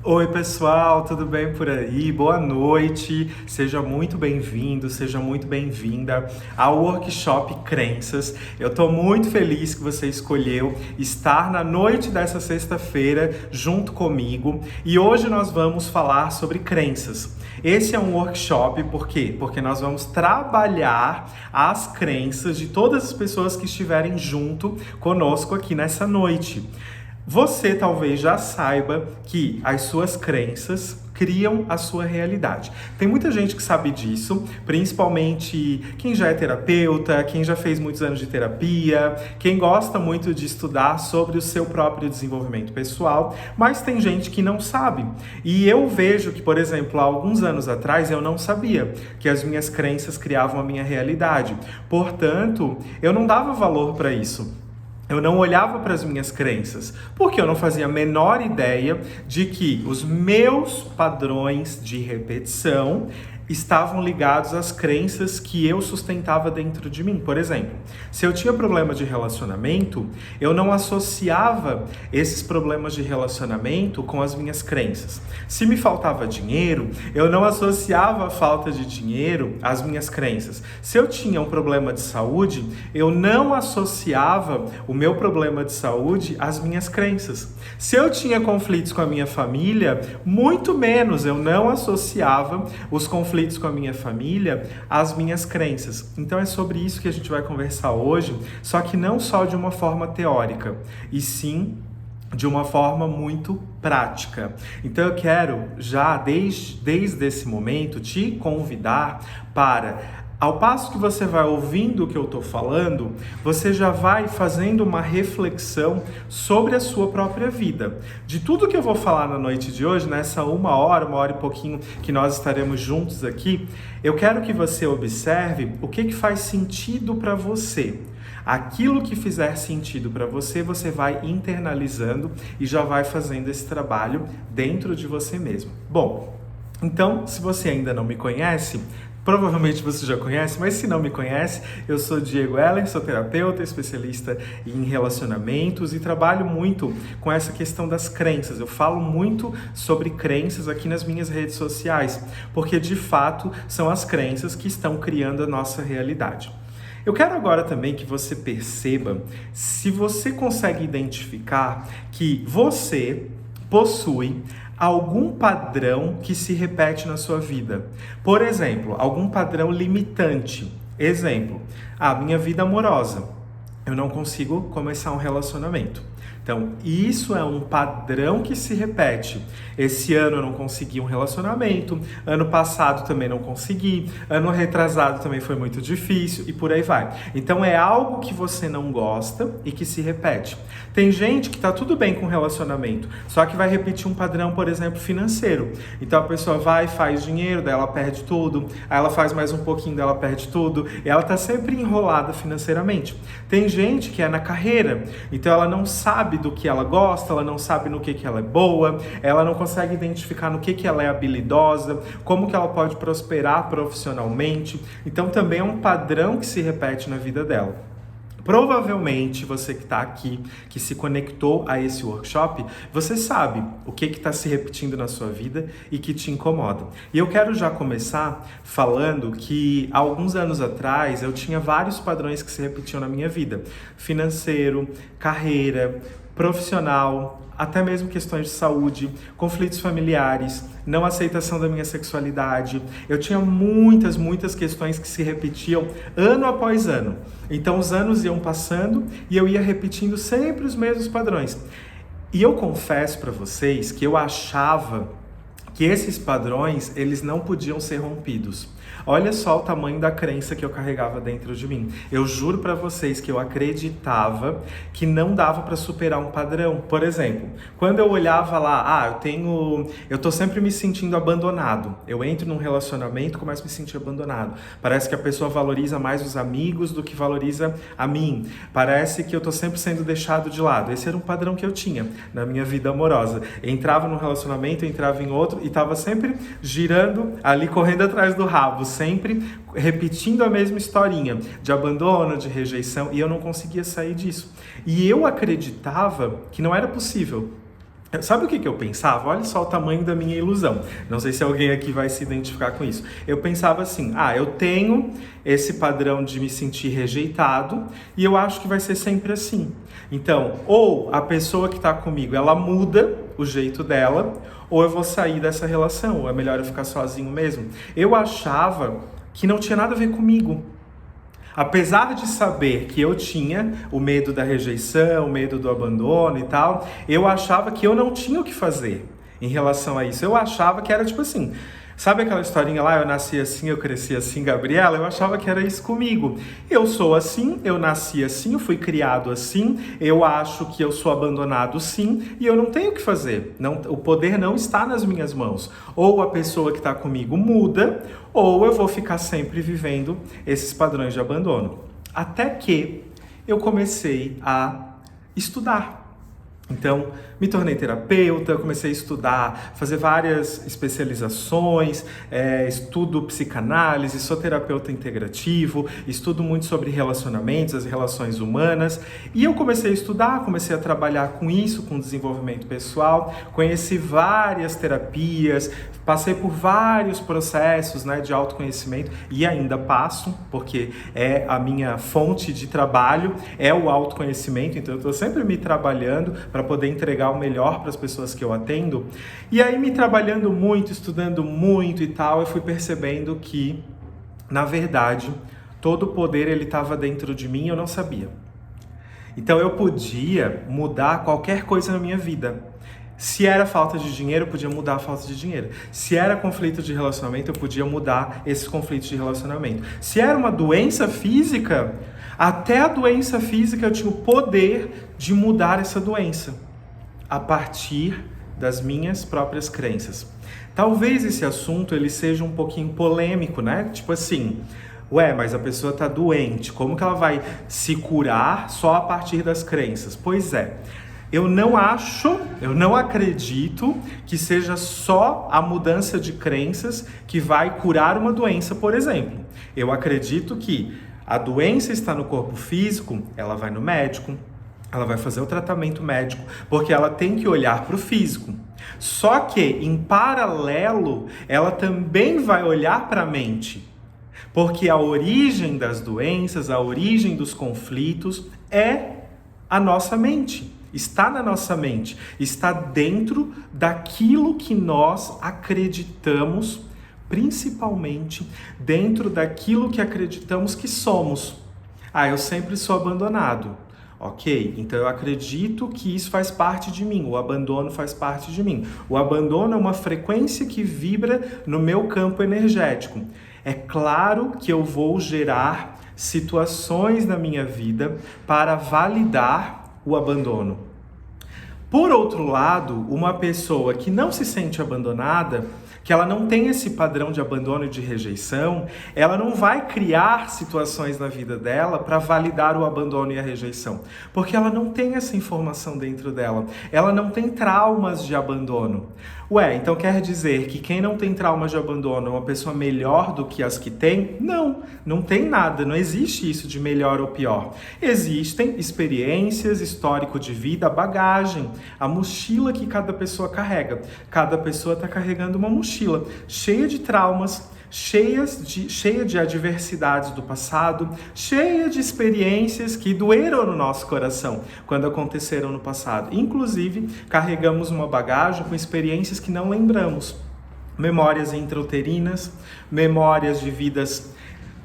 Oi, pessoal, tudo bem por aí? Boa noite, seja muito bem-vindo, seja muito bem-vinda ao Workshop Crenças. Eu estou muito feliz que você escolheu estar na noite dessa sexta-feira junto comigo e hoje nós vamos falar sobre crenças. Esse é um workshop, por quê? Porque nós vamos trabalhar as crenças de todas as pessoas que estiverem junto conosco aqui nessa noite. Você talvez já saiba que as suas crenças criam a sua realidade. Tem muita gente que sabe disso, principalmente quem já é terapeuta, quem já fez muitos anos de terapia, quem gosta muito de estudar sobre o seu próprio desenvolvimento pessoal, mas tem gente que não sabe. E eu vejo que, por exemplo, há alguns anos atrás eu não sabia que as minhas crenças criavam a minha realidade. Portanto, eu não dava valor para isso. Eu não olhava para as minhas crenças, porque eu não fazia a menor ideia de que os meus padrões de repetição estavam ligados às crenças que eu sustentava dentro de mim. Por exemplo, se eu tinha problema de relacionamento, eu não associava esses problemas de relacionamento com as minhas crenças. Se me faltava dinheiro, eu não associava a falta de dinheiro às minhas crenças. Se eu tinha um problema de saúde, eu não associava o meu problema de saúde às minhas crenças. Se eu tinha conflitos com a minha família, muito menos eu não associava os conflitos com a minha família às minhas crenças. Então é sobre isso que a gente vai conversar hoje, só que não só de uma forma teórica, e sim de uma forma muito prática. Então eu quero já desde esse momento te convidar para, ao passo que você vai ouvindo o que eu estou falando, você já vai fazendo uma reflexão sobre a sua própria vida. De tudo que eu vou falar na noite de hoje, nessa uma hora e pouquinho que nós estaremos juntos aqui, eu quero que você observe o que faz sentido para você. Aquilo que fizer sentido para você, você vai internalizando e já vai fazendo esse trabalho dentro de você mesmo. Bom, então, se você ainda não me conhece, provavelmente você já conhece, mas se não me conhece, eu sou Diego Heller, sou terapeuta, especialista em relacionamentos e trabalho muito com essa questão das crenças. Eu falo muito sobre crenças aqui nas minhas redes sociais, porque de fato são as crenças que estão criando a nossa realidade. Eu quero agora também que você perceba se você consegue identificar que você possui algum padrão que se repete na sua vida. Por exemplo, algum padrão limitante. Exemplo, a minha vida amorosa. Eu não consigo começar um relacionamento. Então, isso é um padrão que se repete. Esse ano eu não consegui um relacionamento, ano passado também não consegui, ano retrasado também foi muito difícil e por aí vai. Então, é algo que você não gosta e que se repete. Tem gente que tá tudo bem com relacionamento, só que vai repetir um padrão, por exemplo, financeiro. Então, a pessoa vai, faz dinheiro, daí ela perde tudo, aí ela faz mais um pouquinho, daí ela perde tudo, e ela tá sempre enrolada financeiramente. Tem gente que é na carreira, então ela não sabe do que ela gosta, ela não sabe no que ela é boa, ela não consegue identificar no que ela é habilidosa, como que ela pode prosperar profissionalmente. Então também é um padrão que se repete na vida dela. Provavelmente você que está aqui, que se conectou a esse workshop, você sabe o que está se repetindo na sua vida e que te incomoda. E eu quero já começar falando que há alguns anos atrás eu tinha vários padrões que se repetiam na minha vida. Financeiro, carreira, profissional, até mesmo questões de saúde, conflitos familiares, não aceitação da minha sexualidade. Eu tinha muitas questões que se repetiam ano após ano. Então os anos iam passando e eu ia repetindo sempre os mesmos padrões. E eu confesso para vocês que eu achava que esses padrões, eles não podiam ser rompidos. Olha só o tamanho da crença que eu carregava dentro de mim. Eu juro pra vocês que eu acreditava que não dava pra superar um padrão. Por exemplo, quando eu olhava lá, eu tô sempre me sentindo abandonado. Eu entro num relacionamento, começo a me sentir abandonado. Parece que a pessoa valoriza mais os amigos do que valoriza a mim. Parece que eu tô sempre sendo deixado de lado. Esse era um padrão que eu tinha na minha vida amorosa. Entrava num relacionamento, entrava em outro e tava sempre girando ali, correndo atrás do rabo, sempre repetindo a mesma historinha de abandono, de rejeição, e eu não conseguia sair disso. E eu acreditava que não era possível. Sabe o que eu pensava? Olha só o tamanho da minha ilusão. Não sei se alguém aqui vai se identificar com isso. Eu pensava assim, eu tenho esse padrão de me sentir rejeitado e eu acho que vai ser sempre assim. Então, ou a pessoa que está comigo, ela muda o jeito dela, ou eu vou sair dessa relação, ou é melhor eu ficar sozinho mesmo. Eu achava que não tinha nada a ver comigo. Apesar de saber que eu tinha o medo da rejeição, o medo do abandono e tal, eu achava que eu não tinha o que fazer em relação a isso. Eu achava que era tipo assim, sabe aquela historinha lá, eu nasci assim, eu cresci assim, Gabriela? Eu achava que era isso comigo. Eu sou assim, eu nasci assim, eu fui criado assim, eu acho que eu sou abandonado sim, e eu não tenho o que fazer. Não, o poder não está nas minhas mãos. Ou a pessoa que está comigo muda, ou eu vou ficar sempre vivendo esses padrões de abandono. Até que eu comecei a estudar. Então, me tornei terapeuta, comecei a estudar, fazer várias especializações, estudo psicanálise, sou terapeuta integrativo, estudo muito sobre relacionamentos, as relações humanas, e eu comecei a estudar, comecei a trabalhar com isso, com desenvolvimento pessoal, conheci várias terapias, passei por vários processos, de autoconhecimento e ainda passo, porque é a minha fonte de trabalho, é o autoconhecimento, então eu estou sempre me trabalhando para poder entregar o melhor para as pessoas que eu atendo. E aí, me trabalhando muito, estudando muito e tal, eu fui percebendo que, na verdade, todo o poder ele estava dentro de mim e eu não sabia. Então eu podia mudar qualquer coisa na minha vida. Se era falta de dinheiro, eu podia mudar a falta de dinheiro. Se era conflito de relacionamento, eu podia mudar esses conflitos de relacionamento. Se era uma doença física, até a doença física eu tinha o poder de mudar essa doença a partir das minhas próprias crenças. Talvez esse assunto ele seja um pouquinho polêmico, Tipo assim, mas a pessoa está doente, como que ela vai se curar só a partir das crenças? Pois é. Eu não acredito que seja só a mudança de crenças que vai curar uma doença, por exemplo. Eu acredito que a doença está no corpo físico, ela vai no médico, ela vai fazer o tratamento médico, porque ela tem que olhar para o físico. Só que, em paralelo, ela também vai olhar para a mente. Porque a origem das doenças, a origem dos conflitos é a nossa mente. Está na nossa mente, está dentro daquilo que nós acreditamos, principalmente dentro daquilo que acreditamos que somos. Eu sempre sou abandonado. Ok, então eu acredito que isso faz parte de mim, o abandono faz parte de mim. O abandono é uma frequência que vibra no meu campo energético. É claro que eu vou gerar situações na minha vida para validar o abandono. Por outro lado, uma pessoa que não se sente abandonada, que ela não tem esse padrão de abandono e de rejeição, ela não vai criar situações na vida dela para validar o abandono e a rejeição, porque ela não tem essa informação dentro dela, ela não tem traumas de abandono. Então quer dizer que quem não tem traumas de abandono é uma pessoa melhor do que as que tem? Não tem nada, não existe isso de melhor ou pior. Existem experiências, histórico de vida, bagagem, a mochila que cada pessoa carrega. Cada pessoa está carregando uma mochila cheia de traumas, cheia de adversidades do passado, cheia de experiências que doeram no nosso coração quando aconteceram no passado. Inclusive, carregamos uma bagagem com experiências que não lembramos. Memórias intrauterinas, memórias de vidas...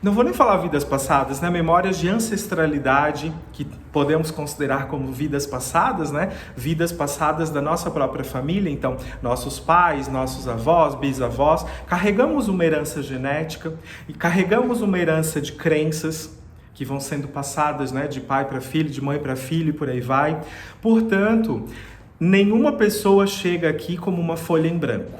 Não vou nem falar vidas passadas, Memórias de ancestralidade, que podemos considerar como vidas passadas, Vidas passadas da nossa própria família, então, nossos pais, nossos avós, bisavós, carregamos uma herança genética e carregamos uma herança de crenças que vão sendo passadas, de pai para filho, de mãe para filho e por aí vai. Portanto, nenhuma pessoa chega aqui como uma folha em branco.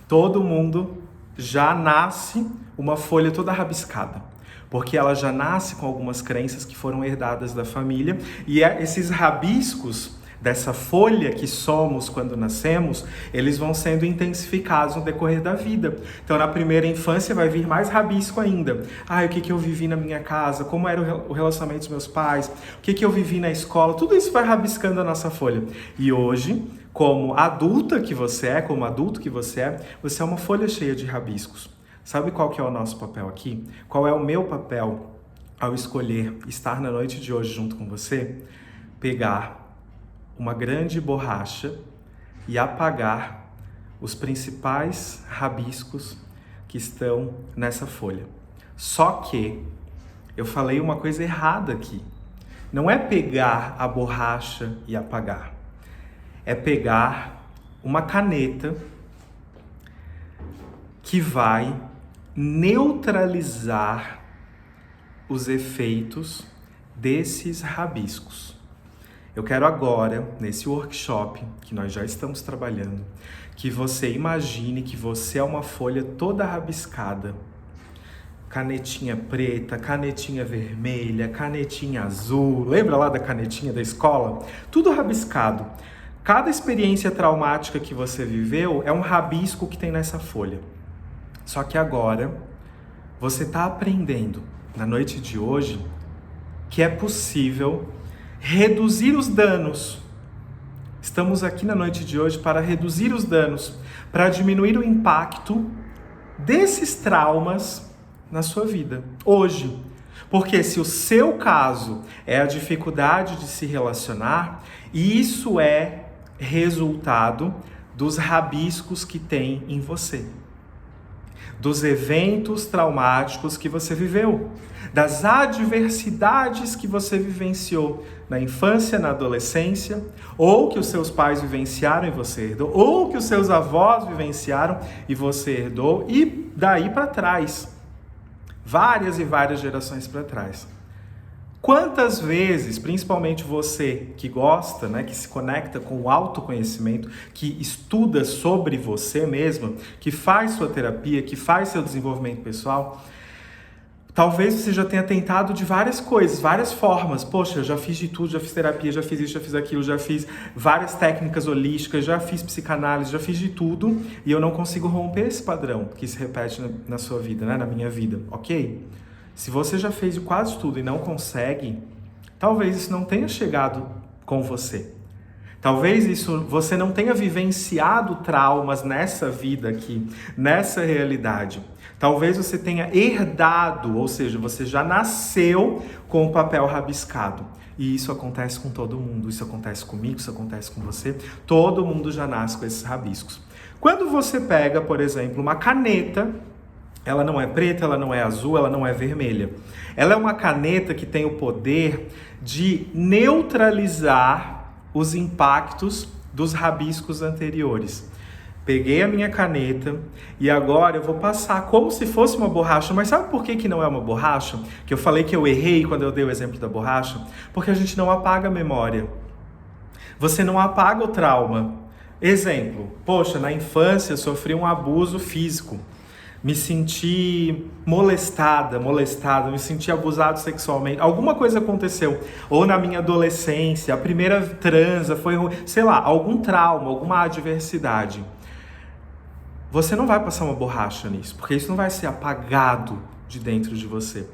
Todo mundo já nasce uma folha toda rabiscada, porque ela já nasce com algumas crenças que foram herdadas da família, e esses rabiscos dessa folha que somos quando nascemos, eles vão sendo intensificados no decorrer da vida. Então, na primeira infância vai vir mais rabisco ainda. O que eu vivi na minha casa, como era o relacionamento dos meus pais, o que eu vivi na escola, tudo isso vai rabiscando a nossa folha. E hoje, como adulta que você é, como adulto que você é uma folha cheia de rabiscos. Sabe qual que é o nosso papel aqui? Qual é o meu papel ao escolher estar na noite de hoje junto com você? Pegar uma grande borracha e apagar os principais rabiscos que estão nessa folha. Só que eu falei uma coisa errada aqui. Não é pegar a borracha e apagar. É pegar uma caneta que vai neutralizar os efeitos desses rabiscos. Eu quero agora, nesse workshop que nós já estamos trabalhando, que você imagine que você é uma folha toda rabiscada. Canetinha preta, canetinha vermelha, canetinha azul. Lembra lá da canetinha da escola? Tudo rabiscado. Cada experiência traumática que você viveu é um rabisco que tem nessa folha. Só que agora, você está aprendendo, na noite de hoje, que é possível reduzir os danos. Estamos aqui na noite de hoje para reduzir os danos, para diminuir o impacto desses traumas na sua vida, hoje. Porque se o seu caso é a dificuldade de se relacionar, isso é resultado dos rabiscos que tem em você, dos eventos traumáticos que você viveu, das adversidades que você vivenciou na infância, na adolescência, ou que os seus pais vivenciaram e você herdou, ou que os seus avós vivenciaram e você herdou, e daí para trás, várias e várias gerações para trás. Quantas vezes, principalmente você que gosta, né, que se conecta com o autoconhecimento, que estuda sobre você mesmo, que faz sua terapia, que faz seu desenvolvimento pessoal, talvez você já tenha tentado de várias coisas, várias formas. Poxa, eu já fiz de tudo, já fiz terapia, já fiz isso, já fiz aquilo, já fiz várias técnicas holísticas, já fiz psicanálise, já fiz de tudo e eu não consigo romper esse padrão que se repete na sua vida, né, na minha vida, ok? Se você já fez de quase tudo e não consegue, talvez isso não tenha chegado com você. Talvez você não tenha vivenciado traumas nessa vida aqui, nessa realidade. Talvez você tenha herdado, ou seja, você já nasceu com o papel rabiscado. E isso acontece com todo mundo, isso acontece comigo, isso acontece com você. Todo mundo já nasce com esses rabiscos. Quando você pega, por exemplo, uma caneta, ela não é preta, ela não é azul, ela não é vermelha. Ela é uma caneta que tem o poder de neutralizar os impactos dos rabiscos anteriores. Peguei a minha caneta e agora eu vou passar como se fosse uma borracha. Mas sabe por que não é uma borracha? Que eu falei que eu errei quando eu dei o exemplo da borracha? Porque a gente não apaga a memória. Você não apaga o trauma. Exemplo, poxa, na infância eu sofri um abuso físico. Me senti molestada, me senti abusado sexualmente. Alguma coisa aconteceu. Ou na minha adolescência, a primeira transa foi, sei lá, algum trauma, alguma adversidade. Você não vai passar uma borracha nisso, porque isso não vai ser apagado de dentro de você.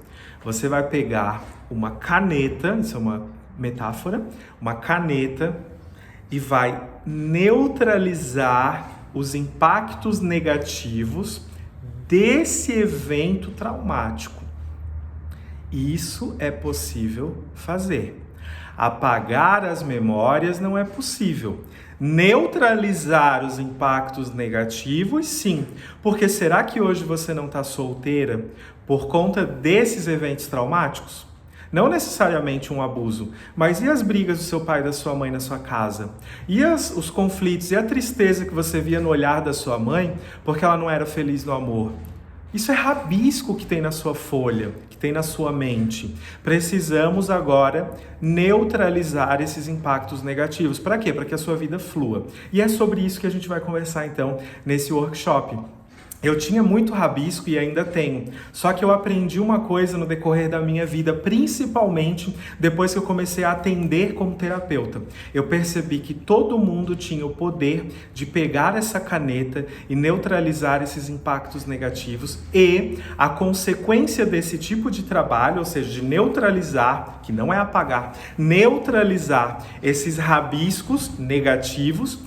Você vai pegar uma caneta, isso é uma metáfora, uma caneta, e vai neutralizar os impactos negativos desse evento traumático. Isso é possível fazer. Apagar as memórias não é possível. Neutralizar os impactos negativos, sim. Porque será que hoje você não está solteira por conta desses eventos traumáticos? Não necessariamente um abuso, mas e as brigas do seu pai e da sua mãe na sua casa? E os conflitos e a tristeza que você via no olhar da sua mãe porque ela não era feliz no amor? Isso é rabisco que tem na sua folha, que tem na sua mente. Precisamos agora neutralizar esses impactos negativos. Para quê? Para que a sua vida flua. E é sobre isso que a gente vai conversar então nesse workshop. Eu tinha muito rabisco e ainda tenho, só que eu aprendi uma coisa no decorrer da minha vida, principalmente depois que eu comecei a atender como terapeuta. Eu percebi que todo mundo tinha o poder de pegar essa caneta e neutralizar esses impactos negativos, e a consequência desse tipo de trabalho, ou seja, de neutralizar, que não é apagar, neutralizar esses rabiscos negativos,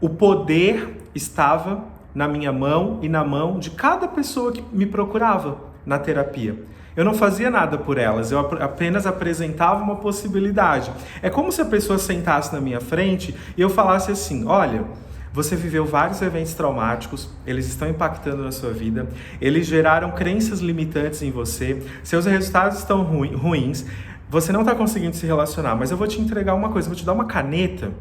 O poder estava na minha mão e na mão de cada pessoa que me procurava na terapia. Eu não fazia nada por elas, eu apenas apresentava uma possibilidade. É como se a pessoa sentasse na minha frente e eu falasse assim: olha, você viveu vários eventos traumáticos, eles estão impactando na sua vida, eles geraram crenças limitantes em você, seus resultados estão ruins, você não está conseguindo se relacionar, mas eu vou te entregar uma coisa, eu vou te dar uma caneta.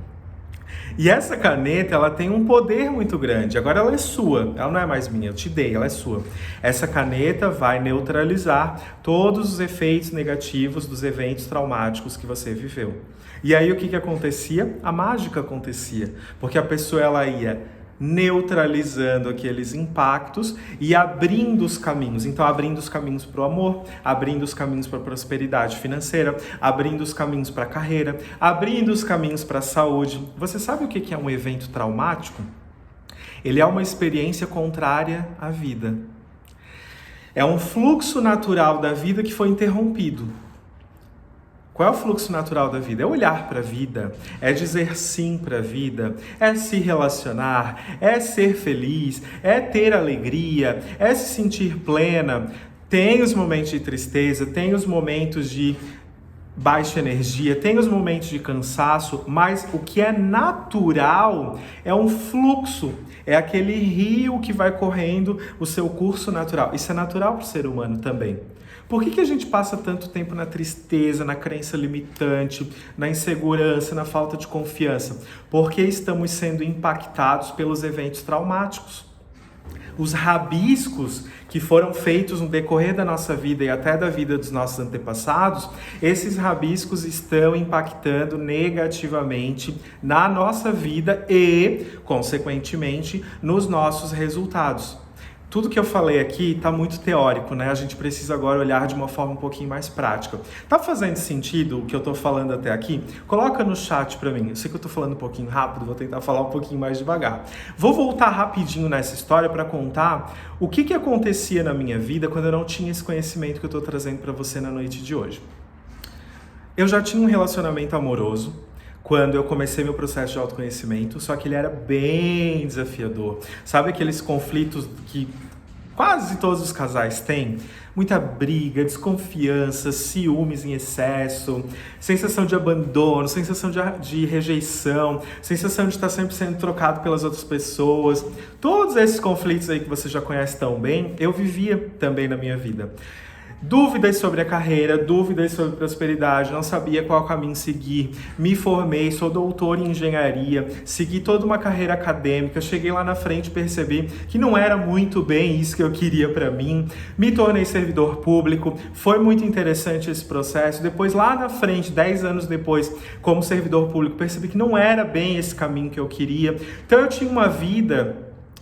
E essa caneta, ela tem um poder muito grande. Agora ela é sua, ela não é mais minha, eu te dei, ela é sua. Essa caneta vai neutralizar todos os efeitos negativos dos eventos traumáticos que você viveu. E aí o que acontecia? A mágica acontecia, porque a pessoa ela ia neutralizando aqueles impactos e abrindo os caminhos. Então, abrindo os caminhos para o amor, abrindo os caminhos para a prosperidade financeira, abrindo os caminhos para a carreira, abrindo os caminhos para a saúde. Você sabe o que é um evento traumático? Ele é uma experiência contrária à vida. É um fluxo natural da vida que foi interrompido. Qual é o fluxo natural da vida? É olhar para a vida, é dizer sim para a vida, é se relacionar, é ser feliz, é ter alegria, é se sentir plena. Tem os momentos de tristeza, tem os momentos de baixa energia, tem os momentos de cansaço, mas o que é natural é um fluxo, é aquele rio que vai correndo o seu curso natural. Isso é natural para o ser humano também. Por que a gente passa tanto tempo na tristeza, na crença limitante, na insegurança, na falta de confiança? Porque estamos sendo impactados pelos eventos traumáticos. Os rabiscos que foram feitos no decorrer da nossa vida e até da vida dos nossos antepassados, esses rabiscos estão impactando negativamente na nossa vida e, consequentemente, nos nossos resultados. Tudo que eu falei aqui está muito teórico, né? A gente precisa agora olhar de uma forma um pouquinho mais prática. Tá fazendo sentido o que eu tô falando até aqui? Coloca no chat para mim. Eu sei que eu tô falando um pouquinho rápido, vou tentar falar um pouquinho mais devagar. Vou voltar rapidinho nessa história para contar o que acontecia na minha vida quando eu não tinha esse conhecimento que eu tô trazendo para você na noite de hoje. Eu já tinha um relacionamento amoroso quando eu comecei meu processo de autoconhecimento, só que ele era bem desafiador. Sabe aqueles conflitos que quase todos os casais têm? Muita briga, desconfiança, ciúmes em excesso, sensação de abandono, sensação de rejeição, sensação de estar sempre sendo trocado pelas outras pessoas. Todos esses conflitos aí que você já conhece tão bem, eu vivia também na minha vida. Dúvidas sobre a carreira, dúvidas sobre prosperidade, não sabia qual caminho seguir, me formei, sou doutor em engenharia, segui toda uma carreira acadêmica, cheguei lá na frente e percebi que não era muito bem isso que eu queria para mim, me tornei servidor público, foi muito interessante esse processo, depois lá na frente, 10 anos depois, como servidor público, percebi que não era bem esse caminho que eu queria, então eu tinha uma vida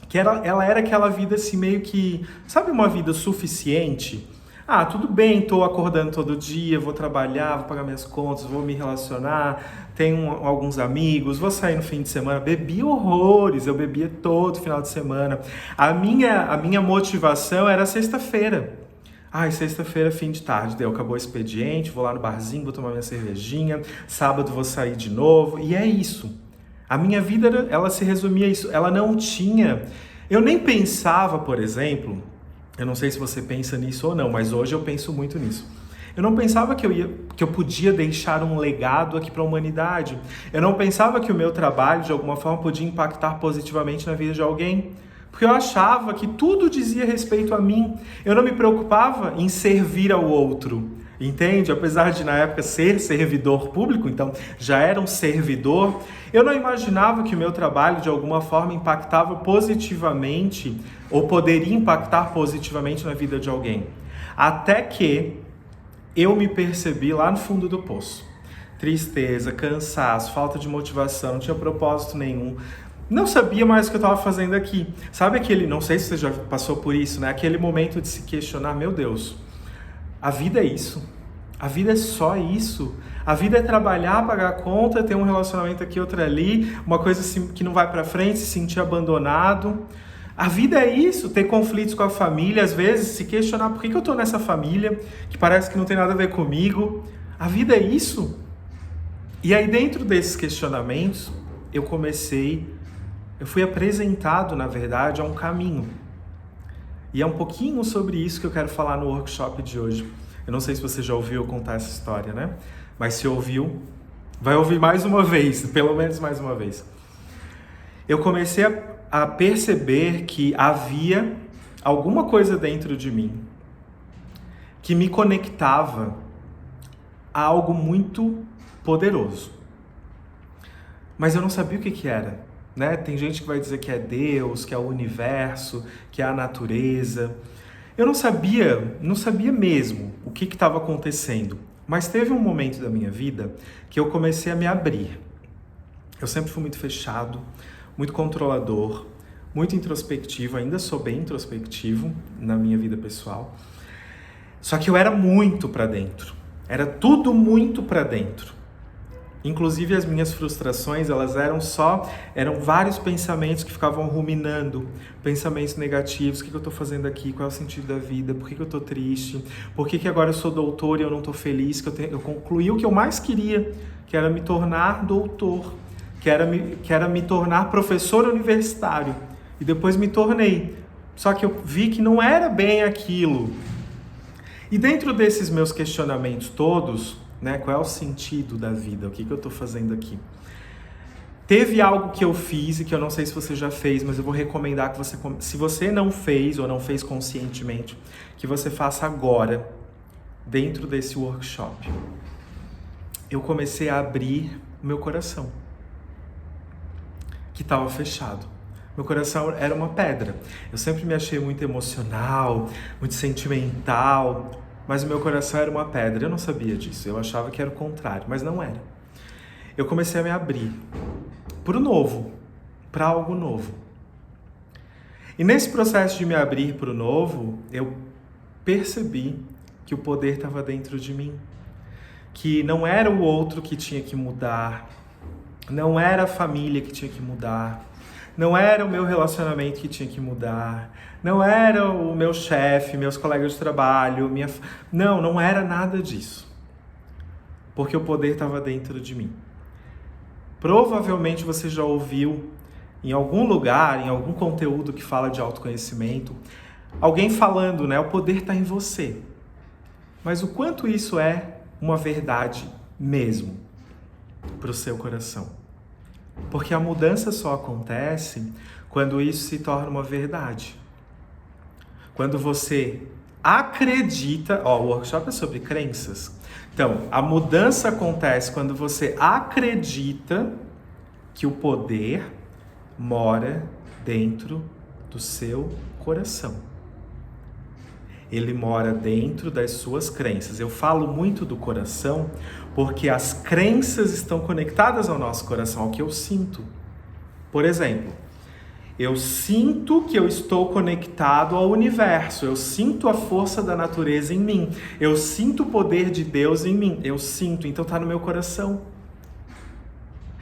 que ela era aquela vida assim meio que, sabe, uma vida suficiente? Ah, tudo bem, estou acordando todo dia, vou trabalhar, vou pagar minhas contas, vou me relacionar, tenho alguns amigos, vou sair no fim de semana. Bebi horrores, eu bebia todo final de semana. A minha motivação era sexta-feira. Ai, sexta-feira, fim de tarde, acabou o expediente, vou lá no barzinho, vou tomar minha cervejinha, sábado vou sair de novo, e é isso. A minha vida, ela se resumia a isso, ela não tinha... Eu nem pensava, por exemplo... Eu não sei se você pensa nisso ou não, mas hoje eu penso muito nisso. Eu não pensava que eu podia deixar um legado aqui para a humanidade. Eu não pensava que o meu trabalho, de alguma forma, podia impactar positivamente na vida de alguém. Porque eu achava que tudo dizia respeito a mim. Eu não me preocupava em servir ao outro. Entende? Apesar de, na época, ser servidor público, então já era um servidor, eu não imaginava que o meu trabalho, de alguma forma, impactava positivamente ou poderia impactar positivamente na vida de alguém. Até que eu me percebi lá no fundo do poço. Tristeza, cansaço, falta de motivação, não tinha propósito nenhum. Não sabia mais o que eu estava fazendo aqui. Sabe aquele, não sei se você já passou por isso, né? Aquele momento de se questionar, meu Deus, a vida é isso. A vida é só isso. A vida é trabalhar, pagar a conta, ter um relacionamento aqui, outro ali, uma coisa assim que não vai pra frente, se sentir abandonado. A vida é isso, ter conflitos com a família, às vezes se questionar por que eu tô nessa família, que parece que não tem nada a ver comigo. A vida é isso. E aí dentro desses questionamentos, eu comecei Eu fui apresentado, na verdade, a um caminho. E é um pouquinho sobre isso que eu quero falar no workshop de hoje. Eu não sei se você já ouviu eu contar essa história, né? Mas se ouviu, vai ouvir mais uma vez, pelo menos mais uma vez. Eu comecei a perceber que havia alguma coisa dentro de mim que me conectava a algo muito poderoso. Mas eu não sabia o que era, né? Tem gente que vai dizer que é Deus, que é o universo, que é a natureza. Eu não sabia mesmo o que estava acontecendo. Mas teve um momento da minha vida que eu comecei a me abrir. Eu sempre fui muito fechado, muito controlador, muito introspectivo, ainda sou bem introspectivo na minha vida pessoal. Só que eu era muito para dentro. Era tudo muito para dentro. Inclusive as minhas frustrações, eram vários pensamentos que ficavam ruminando, pensamentos negativos, o que eu estou fazendo aqui, qual é o sentido da vida, por que eu estou triste, por que agora eu sou doutor e eu não estou feliz, eu concluí o que eu mais queria, que era me tornar doutor, que era me tornar professor universitário, e depois me tornei, só que eu vi que não era bem aquilo. E dentro desses meus questionamentos todos, né, qual é o sentido da vida? O que eu estou fazendo aqui? Teve algo que eu fiz e que eu não sei se você já fez, mas eu vou recomendar que você, se você não fez ou não fez conscientemente, que você faça agora, dentro desse workshop. Eu comecei a abrir o meu coração, que estava fechado. Meu coração era uma pedra. Eu sempre me achei muito emocional, muito sentimental, mas o meu coração era uma pedra. Eu não sabia disso, eu achava que era o contrário, mas não era. Eu comecei a me abrir para o novo, para algo novo. E nesse processo de me abrir para o novo, eu percebi que o poder estava dentro de mim, que não era o outro que tinha que mudar, não era a família que tinha que mudar, não era o meu relacionamento que tinha que mudar, não era o meu chefe, meus colegas de trabalho, não era nada disso. Porque o poder estava dentro de mim. Provavelmente você já ouviu em algum lugar, em algum conteúdo que fala de autoconhecimento, alguém falando, né? O poder está em você. Mas o quanto isso é uma verdade mesmo para o seu coração? Porque a mudança só acontece quando isso se torna uma verdade. Quando você acredita... o workshop é sobre crenças. Então, a mudança acontece quando você acredita que o poder mora dentro do seu coração. Ele mora dentro das suas crenças. Eu falo muito do coração porque as crenças estão conectadas ao nosso coração, ao que eu sinto. Por exemplo, eu sinto que eu estou conectado ao universo, eu sinto a força da natureza em mim, eu sinto o poder de Deus em mim, eu sinto, então está no meu coração.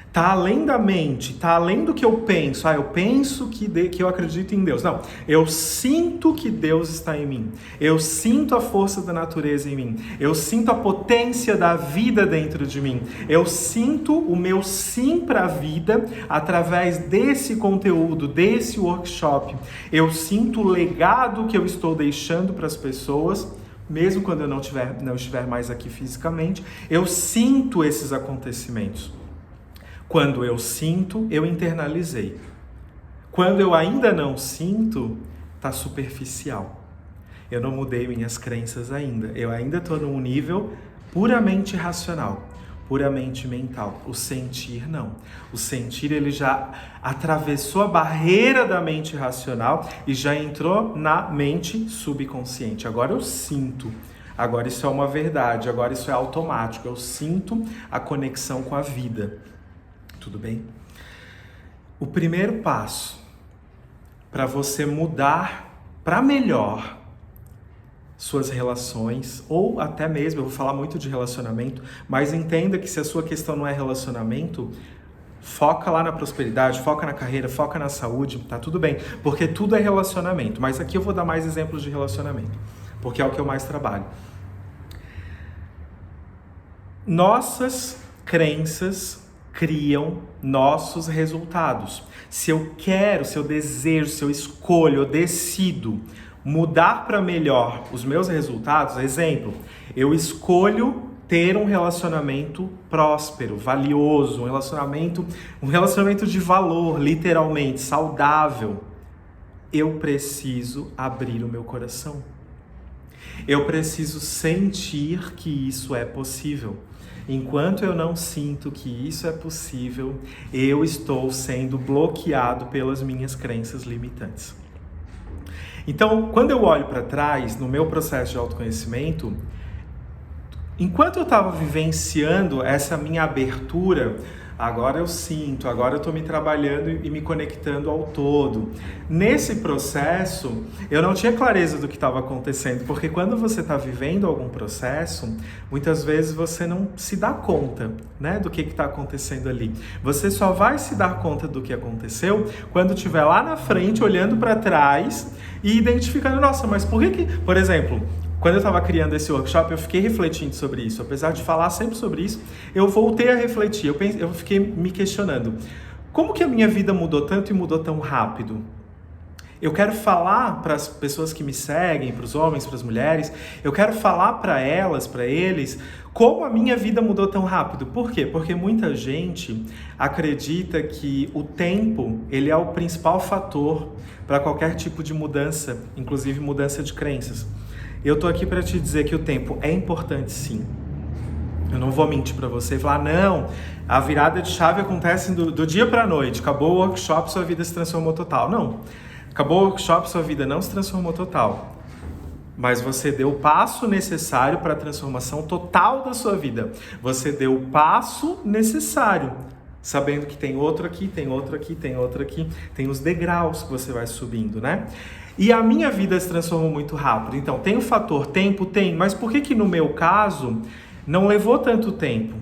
Está além da mente, está além do que eu penso. Eu penso que eu acredito em Deus. Não, eu sinto que Deus está em mim. Eu sinto a força da natureza em mim. Eu sinto a potência da vida dentro de mim. Eu sinto o meu sim para a vida através desse conteúdo, desse workshop. Eu sinto o legado que eu estou deixando para as pessoas, mesmo quando eu não estiver mais aqui fisicamente. Eu sinto esses acontecimentos. Quando eu sinto, eu internalizei. Quando eu ainda não sinto, está superficial. Eu não mudei minhas crenças ainda. Eu ainda estou num nível puramente racional, puramente mental. O sentir, não. O sentir, ele já atravessou a barreira da mente racional e já entrou na mente subconsciente. Agora eu sinto. Agora isso é uma verdade. Agora isso é automático. Eu sinto a conexão com a vida. Tudo bem? O primeiro passo para você mudar para melhor suas relações, ou até mesmo, eu vou falar muito de relacionamento, mas entenda que se a sua questão não é relacionamento, foca lá na prosperidade, foca na carreira, foca na saúde, tá tudo bem, porque tudo é relacionamento, mas aqui eu vou dar mais exemplos de relacionamento, porque é o que eu mais trabalho. Nossas crenças criam nossos resultados. Se eu quero, se eu desejo, se eu escolho, eu decido mudar para melhor os meus resultados, exemplo, eu escolho ter um relacionamento próspero, valioso, um relacionamento de valor, literalmente, saudável. Eu preciso abrir o meu coração. Eu preciso sentir que isso é possível. Enquanto eu não sinto que isso é possível, eu estou sendo bloqueado pelas minhas crenças limitantes. Então, quando eu olho para trás, no meu processo de autoconhecimento, enquanto eu estava vivenciando essa minha abertura, agora eu sinto, agora eu estou me trabalhando e me conectando ao todo. Nesse processo, eu não tinha clareza do que estava acontecendo, porque quando você está vivendo algum processo, muitas vezes você não se dá conta, né, do que está acontecendo ali. Você só vai se dar conta do que aconteceu quando estiver lá na frente, olhando para trás e identificando, nossa, mas por que... Por exemplo, quando eu estava criando esse workshop, eu fiquei refletindo sobre isso. Apesar de falar sempre sobre isso, eu voltei a refletir. Eu fiquei me questionando. Como que a minha vida mudou tanto e mudou tão rápido? Eu quero falar para as pessoas que me seguem, para os homens, para as mulheres, eu quero falar para elas, para eles, como a minha vida mudou tão rápido. Por quê? Porque muita gente acredita que o tempo, ele é o principal fator para qualquer tipo de mudança, inclusive mudança de crenças. Eu tô aqui para te dizer que o tempo é importante, sim. Eu não vou mentir para você e falar, não, a virada de chave acontece do dia para a noite, acabou o workshop, sua vida se transformou total. Não, acabou o workshop, sua vida não se transformou total. Mas você deu o passo necessário para a transformação total da sua vida. Você deu o passo necessário, sabendo que tem outro aqui, tem outro aqui, tem outro aqui, tem os degraus que você vai subindo, né? E a minha vida se transformou muito rápido. Então, tem o fator tempo? Tem. Mas por que no meu caso não levou tanto tempo?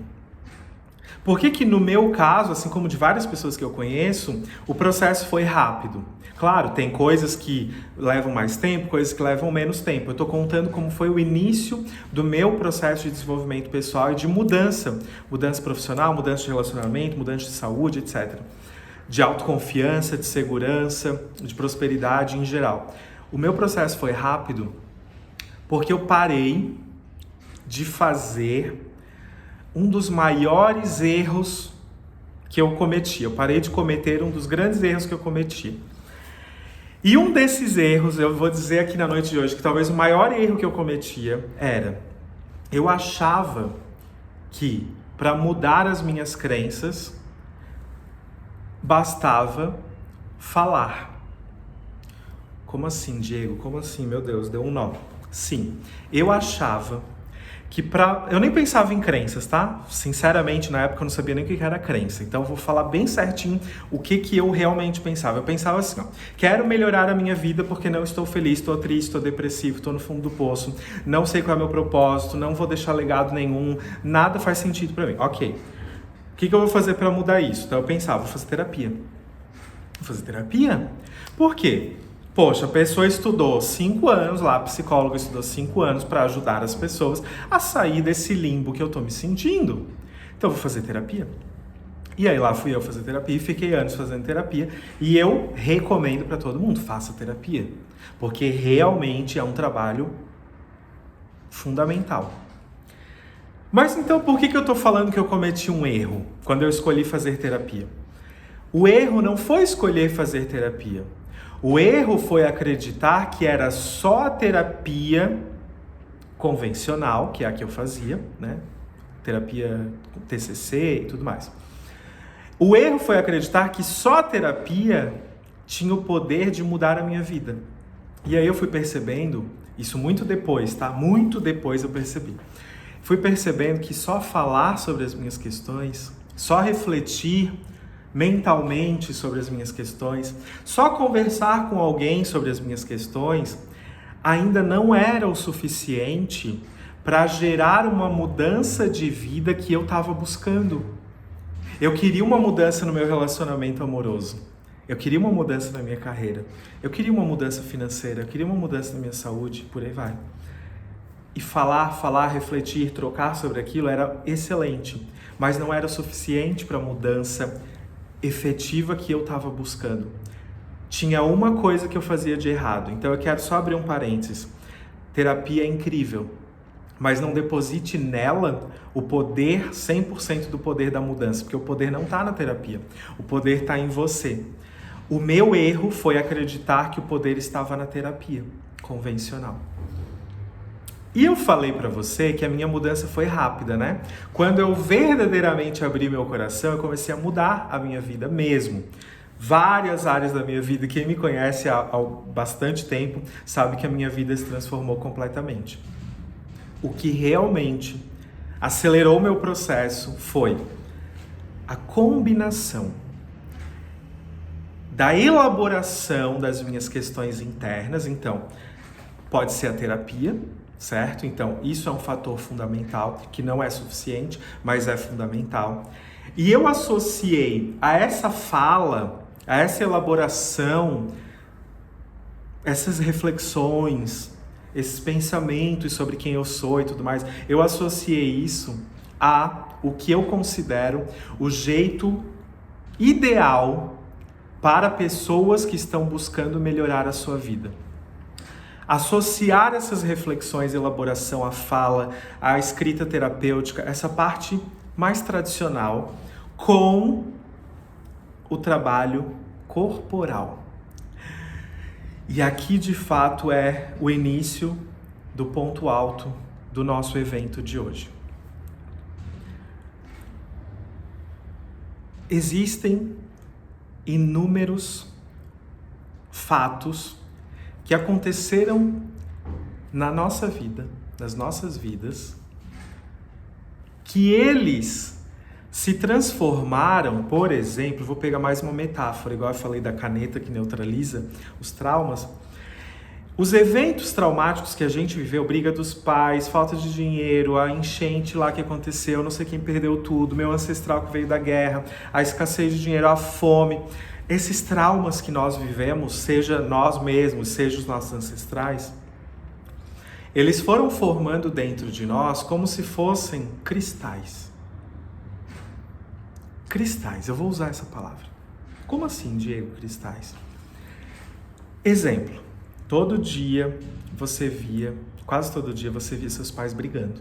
Por que no meu caso, assim como de várias pessoas que eu conheço, o processo foi rápido? Claro, tem coisas que levam mais tempo, coisas que levam menos tempo. Eu estou contando como foi o início do meu processo de desenvolvimento pessoal e de mudança. Mudança profissional, mudança de relacionamento, mudança de saúde, etc. De autoconfiança, de segurança, de prosperidade em geral. O meu processo foi rápido porque eu parei de fazer um dos maiores erros que eu cometi. Eu parei de cometer um dos grandes erros que eu cometi. E um desses erros, eu vou dizer aqui na noite de hoje, que talvez o maior erro que eu cometia era, eu achava que para mudar as minhas crenças, bastava falar. Como assim, Diego? Como assim? Meu Deus, deu um nó. Sim, eu achava que eu nem pensava em crenças, tá? Sinceramente, na época eu não sabia nem o que era crença. Então eu vou falar bem certinho o que eu realmente pensava. Eu pensava assim, ó, quero melhorar a minha vida porque não estou feliz, estou triste, estou depressivo, estou no fundo do poço, não sei qual é o meu propósito, não vou deixar legado nenhum, nada faz sentido pra mim. Ok. O que eu vou fazer para mudar isso? Então eu pensava, vou fazer terapia. Vou fazer terapia? Por quê? Poxa, a pessoa estudou 5 anos lá, a psicóloga estudou 5 anos para ajudar as pessoas a sair desse limbo que eu tô me sentindo. Então eu vou fazer terapia. E aí lá fui eu fazer terapia e fiquei anos fazendo terapia. E eu recomendo para todo mundo, faça terapia. Porque realmente é um trabalho fundamental. Mas então por que eu tô falando que eu cometi um erro quando eu escolhi fazer terapia? O erro não foi escolher fazer terapia. O erro foi acreditar que era só a terapia convencional, que é a que eu fazia, né? Terapia TCC e tudo mais. O erro foi acreditar que só a terapia tinha o poder de mudar a minha vida. E aí eu fui percebendo, isso muito depois, tá? Muito depois eu percebi. Fui percebendo que só falar sobre as minhas questões, só refletir mentalmente sobre as minhas questões, só conversar com alguém sobre as minhas questões, ainda não era o suficiente para gerar uma mudança de vida que eu estava buscando. Eu queria uma mudança no meu relacionamento amoroso. Eu queria uma mudança na minha carreira. Eu queria uma mudança financeira. Eu queria uma mudança na minha saúde, por aí vai. E falar, refletir, trocar sobre aquilo era excelente. mas não era o suficiente para a mudança efetiva que eu estava buscando. Tinha uma coisa que eu fazia de errado, então eu quero só abrir um parênteses. Terapia é incrível, mas não deposite nela o poder, 100% do poder da mudança, porque o poder não está na terapia, o poder está em você. O meu erro foi acreditar que o poder estava na terapia convencional. E eu falei para você que a minha mudança foi rápida, né? Quando eu verdadeiramente abri meu coração, eu comecei a mudar a minha vida mesmo. Várias áreas da minha vida, quem me conhece há bastante tempo, sabe que a minha vida se transformou completamente. O que realmente acelerou meu processo foi a combinação da elaboração das minhas questões internas. Então, pode ser a terapia, certo? Então, isso é um fator fundamental, que não é suficiente, mas é fundamental. E eu associei a essa fala, a essa elaboração, essas reflexões, esses pensamentos sobre quem eu sou e tudo mais, eu associei isso a o que eu considero o jeito ideal para pessoas que estão buscando melhorar a sua vida. Associar essas reflexões, elaboração, a fala, a escrita terapêutica, essa parte mais tradicional, com o trabalho corporal. E aqui, de fato, é o início do ponto alto do nosso evento de hoje. Existem inúmeros fatos que aconteceram na nossa vida, nas nossas vidas, que eles se transformaram, por exemplo, vou pegar mais uma metáfora, igual eu falei da caneta que neutraliza os traumas. Os eventos traumáticos que a gente viveu, briga dos pais, falta de dinheiro, a enchente lá que aconteceu, não sei quem perdeu tudo, meu ancestral que veio da guerra, a escassez de dinheiro, a fome. Esses traumas que nós vivemos, seja nós mesmos, seja os nossos ancestrais, eles foram formando dentro de nós como se fossem cristais. Cristais, eu vou usar essa palavra. Como assim, Diego, cristais? Exemplo, todo dia você via, quase todo dia você via seus pais brigando.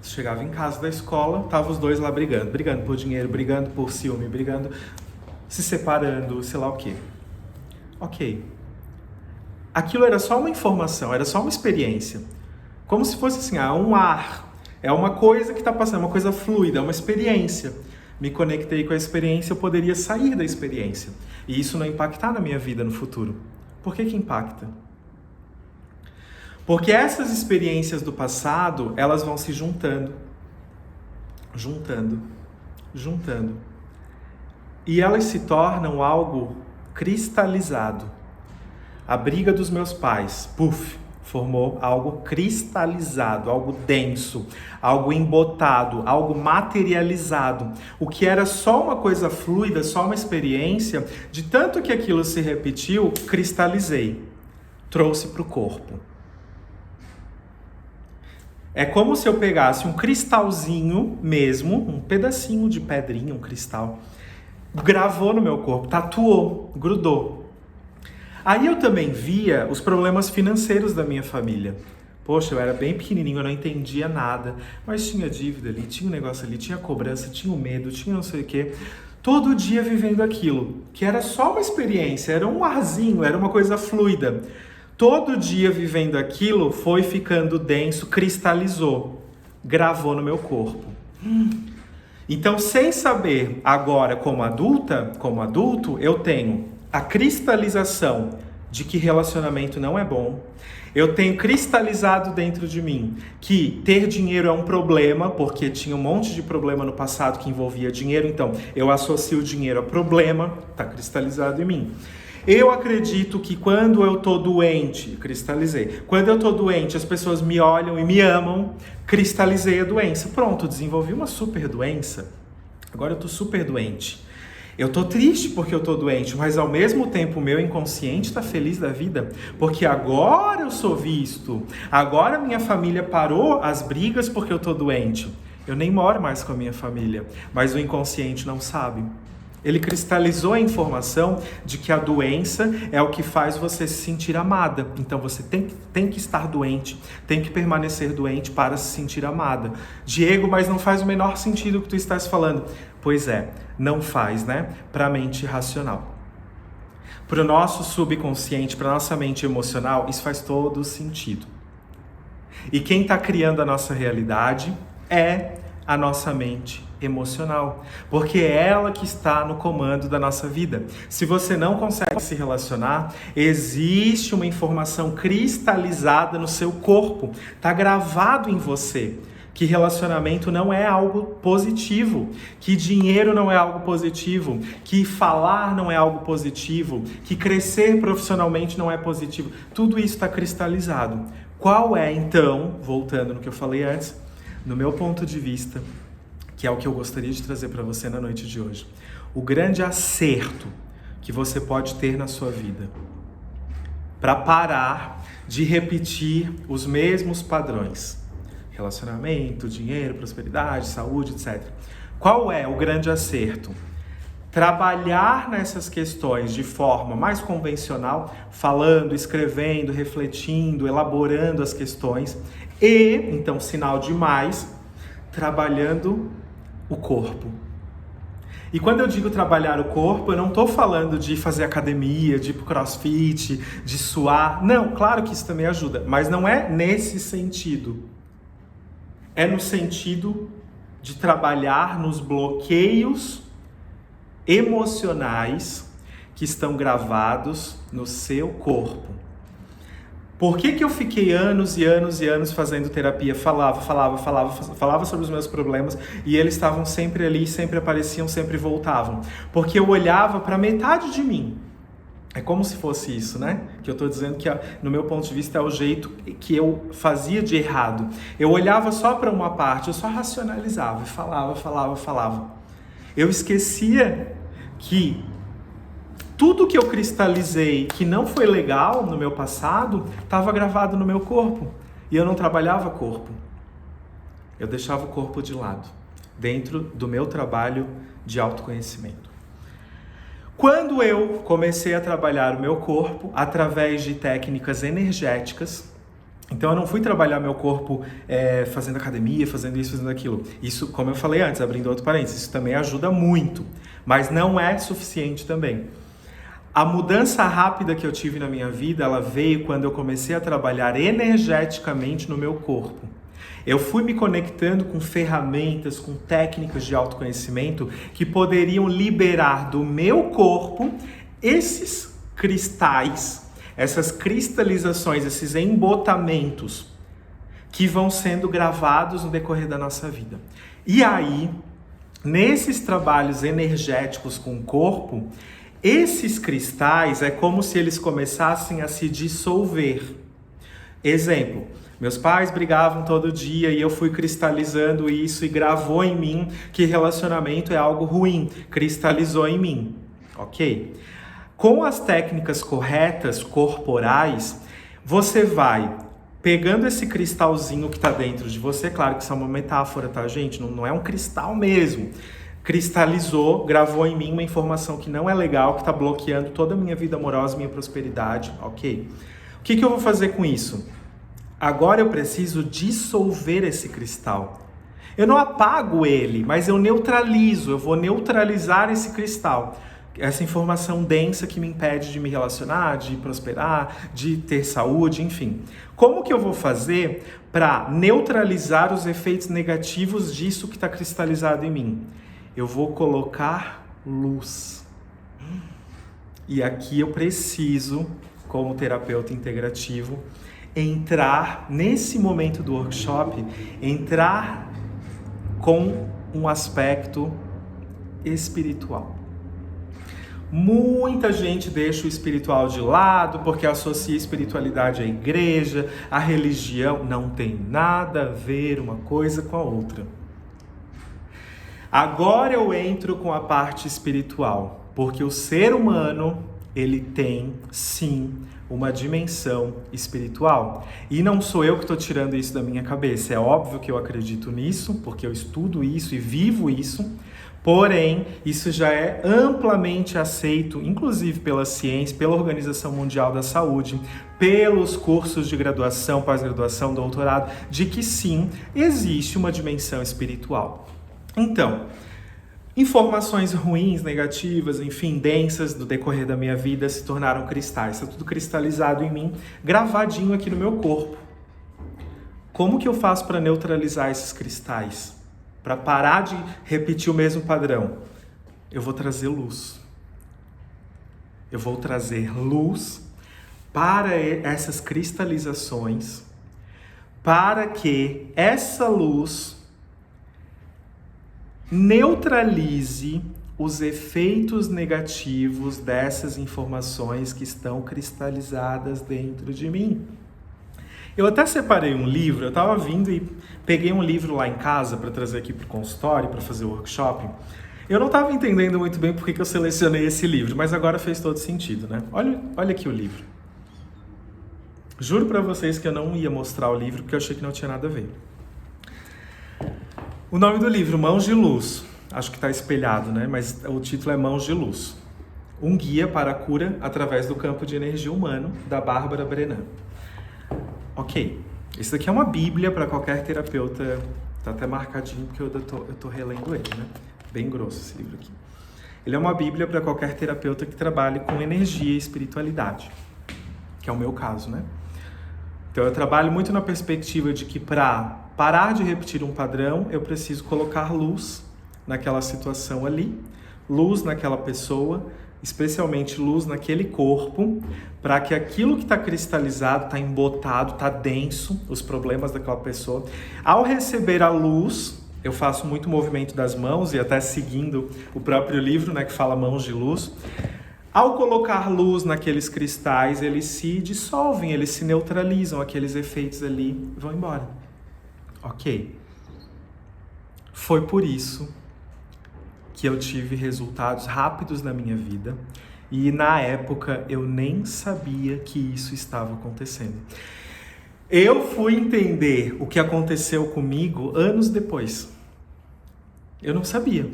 Você chegava em casa da escola, estavam os dois lá brigando por dinheiro, brigando por ciúme, brigando, se separando, sei lá o quê. Ok. Aquilo era só uma informação, era só uma experiência. Como se fosse assim, um ar. É uma coisa que está passando, é uma coisa fluida, é uma experiência. Me conectei com a experiência, eu poderia sair da experiência. E isso não impactar na minha vida no futuro. Por que impacta? Porque essas experiências do passado, elas vão se juntando. E elas se tornam algo cristalizado. A briga dos meus pais, formou algo cristalizado, algo denso, algo embotado, algo materializado. O que era só uma coisa fluida, só uma experiência, de tanto que aquilo se repetiu, cristalizei, trouxe para o corpo. É como se eu pegasse um cristalzinho mesmo, um pedacinho de pedrinha, um cristal, gravou no meu corpo, tatuou, grudou. Aí eu também via os problemas financeiros da minha família. Poxa, eu era bem pequenininho, eu não entendia nada, mas tinha dívida ali, tinha um negócio ali, tinha cobrança, tinha o medo, tinha não sei o quê. Todo dia vivendo aquilo, que era só uma experiência, era um arzinho, era uma coisa fluida. Todo dia vivendo aquilo foi ficando denso, cristalizou, gravou no meu corpo. Então, sem saber agora como adulto, eu tenho a cristalização de que relacionamento não é bom. Eu tenho cristalizado dentro de mim que ter dinheiro é um problema, porque tinha um monte de problema no passado que envolvia dinheiro, então eu associo o dinheiro a problema, está cristalizado em mim. Eu acredito que quando eu tô doente, cristalizei. Quando eu tô doente, as pessoas me olham e me amam, cristalizei a doença. Pronto, desenvolvi uma super doença. Agora eu tô super doente. Eu tô triste porque eu tô doente, mas ao mesmo tempo o meu inconsciente tá feliz da vida, porque agora eu sou visto. Agora minha família parou as brigas porque eu tô doente. Eu nem moro mais com a minha família, mas o inconsciente não sabe. Ele cristalizou a informação de que a doença é o que faz você se sentir amada. Então você tem que estar doente, tem que permanecer doente para se sentir amada. Diego, mas não faz o menor sentido o que tu estás falando. Pois é, não faz, né? Para a mente racional. Para o nosso subconsciente, para a nossa mente emocional, isso faz todo sentido. E quem está criando a nossa realidade é a nossa mente emocional, porque é ela que está no comando da nossa vida. Se você não consegue se relacionar, existe uma informação cristalizada no seu corpo, está gravado em você, que relacionamento não é algo positivo, que dinheiro não é algo positivo, que falar não é algo positivo, que crescer profissionalmente não é positivo. Tudo isso está cristalizado. Qual é, então, voltando no que eu falei antes, no meu ponto de vista, que é o que eu gostaria de trazer para você na noite de hoje, o grande acerto que você pode ter na sua vida para parar de repetir os mesmos padrões, relacionamento, dinheiro, prosperidade, saúde, etc. Qual é o grande acerto? Trabalhar nessas questões de forma mais convencional, falando, escrevendo, refletindo, elaborando as questões e, então, sinal de mais, trabalhando o corpo. E quando eu digo trabalhar o corpo, eu não estou falando de fazer academia, de ir pro crossfit, de suar. Não, claro que isso também ajuda, mas não é nesse sentido. É no sentido de trabalhar nos bloqueios emocionais que estão gravados no seu corpo. Por que eu fiquei anos e anos e anos fazendo terapia? Falava sobre os meus problemas e eles estavam sempre ali, sempre apareciam, sempre voltavam. Porque eu olhava para metade de mim. É como se fosse isso, né? Que eu estou dizendo que, no meu ponto de vista, é o jeito que eu fazia de errado. Eu olhava só para uma parte, eu só racionalizava, falava. Eu esquecia que tudo que eu cristalizei que não foi legal no meu passado estava gravado no meu corpo. E eu não trabalhava corpo. Eu deixava o corpo de lado, dentro do meu trabalho de autoconhecimento. Quando eu comecei a trabalhar o meu corpo através de técnicas energéticas, então eu não fui trabalhar meu corpo fazendo academia, fazendo isso, fazendo aquilo. Isso, como eu falei antes, abrindo outro parênteses, isso também ajuda muito, mas não é suficiente também. A mudança rápida que eu tive na minha vida, ela veio quando eu comecei a trabalhar energeticamente no meu corpo. Eu fui me conectando com ferramentas, com técnicas de autoconhecimento que poderiam liberar do meu corpo esses cristais, essas cristalizações, esses embotamentos que vão sendo gravados no decorrer da nossa vida. E aí, nesses trabalhos energéticos com o corpo, esses cristais é como se eles começassem a se dissolver. Exemplo, meus pais brigavam todo dia e eu fui cristalizando isso e gravou em mim que relacionamento é algo ruim, cristalizou em mim, ok? Com as técnicas corretas, corporais, você vai pegando esse cristalzinho que está dentro de você, claro que isso é uma metáfora, tá, gente? Não é um cristal mesmo. Cristalizou, gravou em mim uma informação que não é legal, que está bloqueando toda a minha vida amorosa, minha prosperidade, ok? O que eu vou fazer com isso? Agora eu preciso dissolver esse cristal. Eu não apago ele, mas eu neutralizo, eu vou neutralizar esse cristal. Essa informação densa que me impede de me relacionar, de prosperar, de ter saúde, enfim. Como que eu vou fazer para neutralizar os efeitos negativos disso que está cristalizado em mim? Eu vou colocar luz. E aqui eu preciso, como terapeuta integrativo, entrar nesse momento do workshop, entrar com um aspecto espiritual. Muita gente deixa o espiritual de lado porque associa a espiritualidade à igreja, à religião. Não tem nada a ver uma coisa com a outra. Agora eu entro com a parte espiritual, porque o ser humano, ele tem, sim, uma dimensão espiritual. E não sou eu que estou tirando isso da minha cabeça. É óbvio que eu acredito nisso, porque eu estudo isso e vivo isso. Porém, isso já é amplamente aceito, inclusive pela ciência, pela Organização Mundial da Saúde, pelos cursos de graduação, pós-graduação, doutorado, de que sim, existe uma dimensão espiritual. Então, informações ruins, negativas, enfim, densas do decorrer da minha vida se tornaram cristais. Está tudo cristalizado em mim, gravadinho aqui no meu corpo. Como que eu faço para neutralizar esses cristais? Para parar de repetir o mesmo padrão? Eu vou trazer luz. Eu vou trazer luz para essas cristalizações, para que essa luz neutralize os efeitos negativos dessas informações que estão cristalizadas dentro de mim. Eu até separei um livro, eu estava vindo e peguei um livro lá em casa para trazer aqui para o consultório, para fazer o workshop. Eu não estava entendendo muito bem por que eu selecionei esse livro, mas agora fez todo sentido, né? Olha aqui o livro. Juro para vocês que eu não ia mostrar o livro porque eu achei que não tinha nada a ver. O nome do livro, Mãos de Luz. Acho que está espelhado, né? Mas o título é Mãos de Luz. Um guia para a cura através do campo de energia humano, da Bárbara Brenan. Ok, isso daqui é uma bíblia para qualquer terapeuta. Tá até marcadinho porque eu tô relendo ele, né? Bem grosso esse livro aqui. Ele é uma bíblia para qualquer terapeuta que trabalhe com energia e espiritualidade, que é o meu caso, né? Então eu trabalho muito na perspectiva de que para parar de repetir um padrão, eu preciso colocar luz naquela situação ali, luz naquela pessoa, especialmente luz naquele corpo, para que aquilo que está cristalizado, está embotado, está denso, os problemas daquela pessoa, ao receber a luz, eu faço muito movimento das mãos, e até seguindo o próprio livro, né, que fala Mãos de Luz. Ao colocar luz naqueles cristais, eles se dissolvem, eles se neutralizam, aqueles efeitos ali vão embora. Ok. Foi por isso que eu tive resultados rápidos na minha vida e na época eu nem sabia que isso estava acontecendo. Eu fui entender o que aconteceu comigo anos depois. Eu não sabia.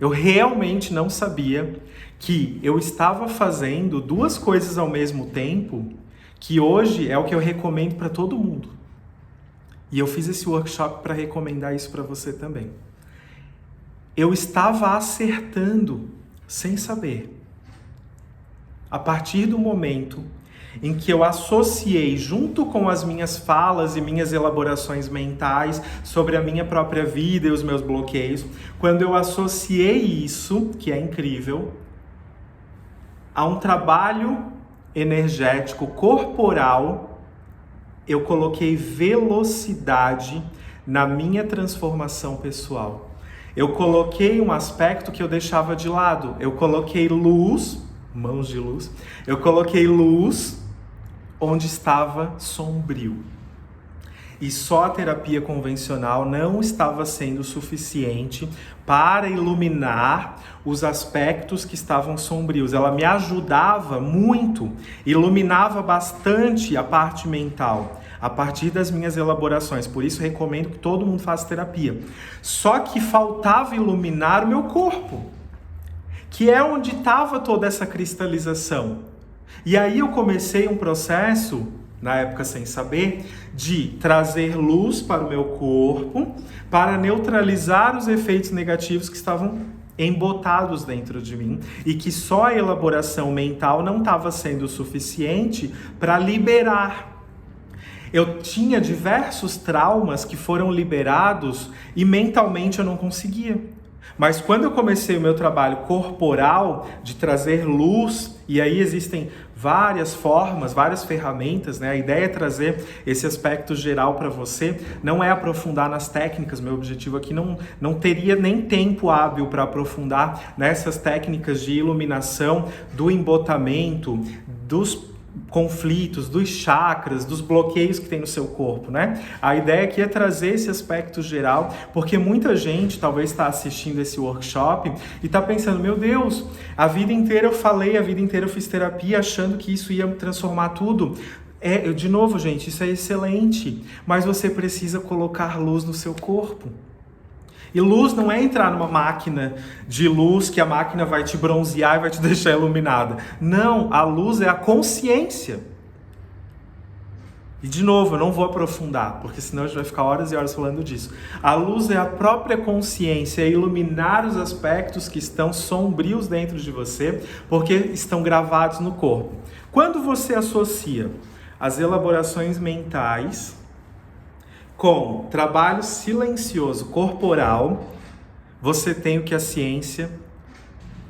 Eu realmente não sabia que eu estava fazendo duas coisas ao mesmo tempo, que hoje é o que eu recomendo para todo mundo. E eu fiz esse workshop para recomendar isso para você também. Eu estava acertando sem saber. A partir do momento em que eu associei, junto com as minhas falas e minhas elaborações mentais sobre a minha própria vida e os meus bloqueios, quando eu associei isso, que é incrível, a um trabalho energético corporal, eu coloquei velocidade na minha transformação pessoal. Eu coloquei um aspecto que eu deixava de lado. Eu coloquei luz, mãos de luz, eu coloquei luz onde estava sombrio. E só a terapia convencional não estava sendo suficiente para iluminar os aspectos que estavam sombrios. Ela me ajudava muito, iluminava bastante a parte mental, a partir das minhas elaborações. Por isso recomendo que todo mundo faça terapia. Só que faltava iluminar o meu corpo, que é onde estava toda essa cristalização. E aí eu comecei um processo, na época sem saber, de trazer luz para o meu corpo, para neutralizar os efeitos negativos que estavam embotados dentro de mim e que só a elaboração mental não estava sendo suficiente para liberar. Eu tinha diversos traumas que foram liberados e mentalmente eu não conseguia. Mas quando eu comecei o meu trabalho corporal de trazer luz, e aí existem várias formas, várias ferramentas, né? A ideia é trazer esse aspecto geral para você, não é aprofundar nas técnicas. Meu objetivo aqui não teria nem tempo hábil para aprofundar nessas técnicas de iluminação, do embotamento, dos conflitos, dos chakras, dos bloqueios que tem no seu corpo, né? A ideia aqui é trazer esse aspecto geral, porque muita gente talvez está assistindo esse workshop e está pensando, meu Deus, a vida inteira eu falei, a vida inteira eu fiz terapia achando que isso ia transformar tudo. De novo, gente, isso é excelente, mas você precisa colocar luz no seu corpo. E luz não é entrar numa máquina de luz que a máquina vai te bronzear e vai te deixar iluminada. Não, a luz é a consciência. E de novo, eu não vou aprofundar, porque senão a gente vai ficar horas e horas falando disso. A luz é a própria consciência, é iluminar os aspectos que estão sombrios dentro de você, porque estão gravados no corpo. Quando você associa as elaborações mentais com trabalho silencioso corporal, você tem o que a ciência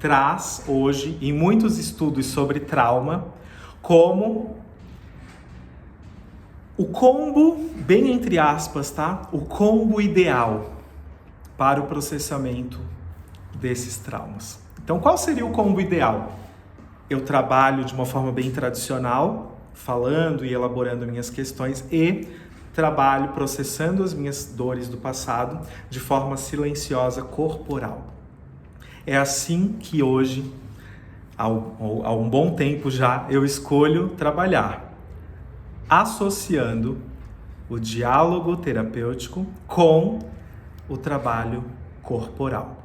traz hoje em muitos estudos sobre trauma como o combo, bem entre aspas, tá? O combo ideal para o processamento desses traumas. Então, qual seria o combo ideal? Eu trabalho de uma forma bem tradicional, falando e elaborando minhas questões, e trabalho processando as minhas dores do passado de forma silenciosa corporal. É assim que hoje, há um bom tempo já, eu escolho trabalhar, associando o diálogo terapêutico com o trabalho corporal.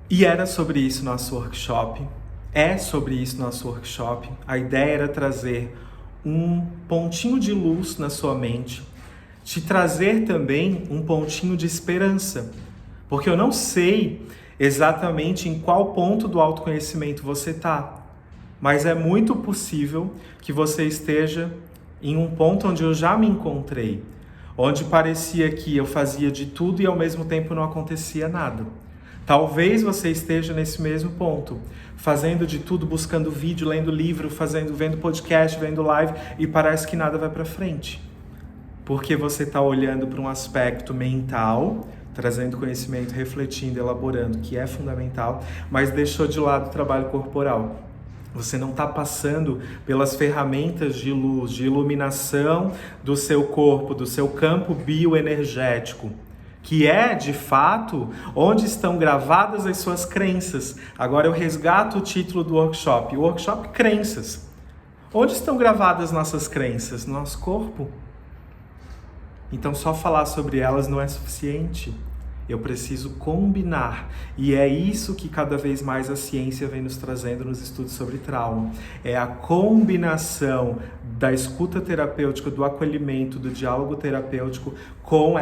E era sobre isso nosso workshop. É sobre isso nosso workshop. A ideia era trazer um pontinho de luz na sua mente, te trazer também um pontinho de esperança, porque eu não sei exatamente em qual ponto do autoconhecimento você está, mas é muito possível que você esteja em um ponto onde eu já me encontrei, onde parecia que eu fazia de tudo e ao mesmo tempo não acontecia nada. Talvez você esteja nesse mesmo ponto, fazendo de tudo, buscando vídeo, lendo livro, vendo podcast, vendo live, e parece que nada vai para frente. Porque você está olhando para um aspecto mental, trazendo conhecimento, refletindo, elaborando, que é fundamental, mas deixou de lado o trabalho corporal. Você não está passando pelas ferramentas de luz, de iluminação do seu corpo, do seu campo bioenergético, que é, de fato, onde estão gravadas as suas crenças. Agora eu resgato o título do workshop. O workshop Crenças. Onde estão gravadas nossas crenças? No nosso corpo. Então só falar sobre elas não é suficiente. Eu preciso combinar. E é isso que cada vez mais a ciência vem nos trazendo nos estudos sobre trauma. É a combinação da escuta terapêutica, do acolhimento, do diálogo terapêutico com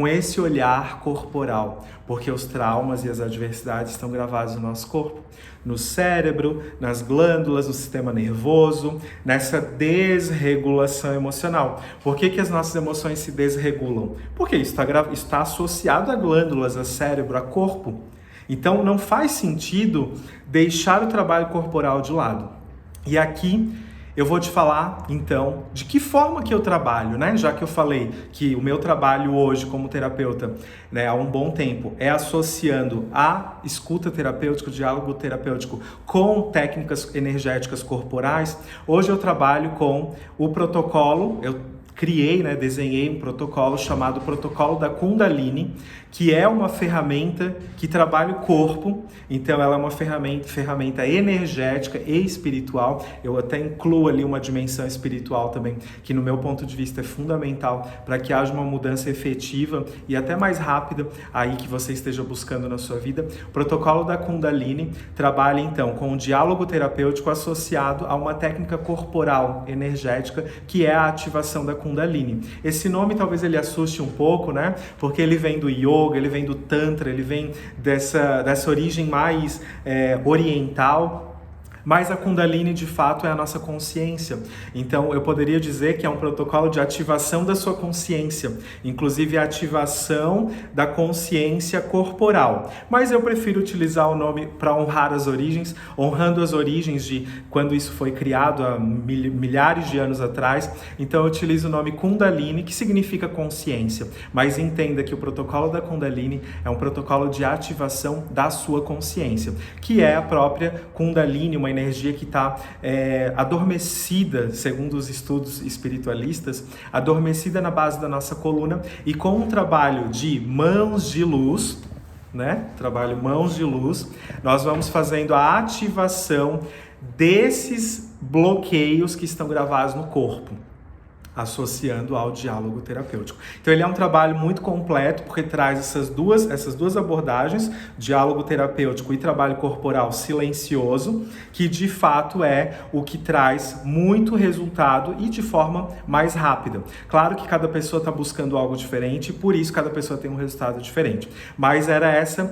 esse olhar corporal, porque os traumas e as adversidades estão gravados no nosso corpo, no cérebro, nas glândulas, no sistema nervoso, nessa desregulação emocional. Por que as nossas emoções se desregulam? Porque isso está associado a glândulas, a cérebro, a corpo. Então não faz sentido deixar o trabalho corporal de lado. E aqui eu vou te falar, então, de que forma que eu trabalho, né? Já que eu falei que o meu trabalho hoje como terapeuta, né, há um bom tempo, é associando a escuta terapêutica, o diálogo terapêutico com técnicas energéticas corporais. Hoje eu trabalho com o protocolo, desenhei um protocolo chamado Protocolo da Kundalini, que é uma ferramenta que trabalha o corpo, então ela é uma ferramenta energética e espiritual. Eu até incluo ali uma dimensão espiritual também, que no meu ponto de vista é fundamental para que haja uma mudança efetiva e até mais rápida aí que você esteja buscando na sua vida. O Protocolo da Kundalini trabalha então com um diálogo terapêutico associado a uma técnica corporal energética, que é a ativação da Kundalini. Esse nome talvez ele assuste um pouco, né? Porque ele vem do yoga, ele vem do tantra, ele vem dessa origem mais oriental. Mas a Kundalini, de fato, é a nossa consciência. Então, eu poderia dizer que é um protocolo de ativação da sua consciência, inclusive a ativação da consciência corporal. Mas eu prefiro utilizar o nome para honrar as origens, honrando as origens de quando isso foi criado há milhares de anos atrás. Então, eu utilizo o nome Kundalini, que significa consciência. Mas entenda que o protocolo da Kundalini é um protocolo de ativação da sua consciência, que é a própria Kundalini, uma energia que está adormecida, segundo os estudos espiritualistas, adormecida na base da nossa coluna, e com um trabalho de mãos de luz, né? Trabalho mãos de luz, nós vamos fazendo a ativação desses bloqueios que estão gravados no corpo, associando ao diálogo terapêutico. Então ele é um trabalho muito completo, porque traz essas duas abordagens, diálogo terapêutico e trabalho corporal silencioso, que de fato é o que traz muito resultado e de forma mais rápida. Claro que cada pessoa está buscando algo diferente, e por isso cada pessoa tem um resultado diferente. Mas era essa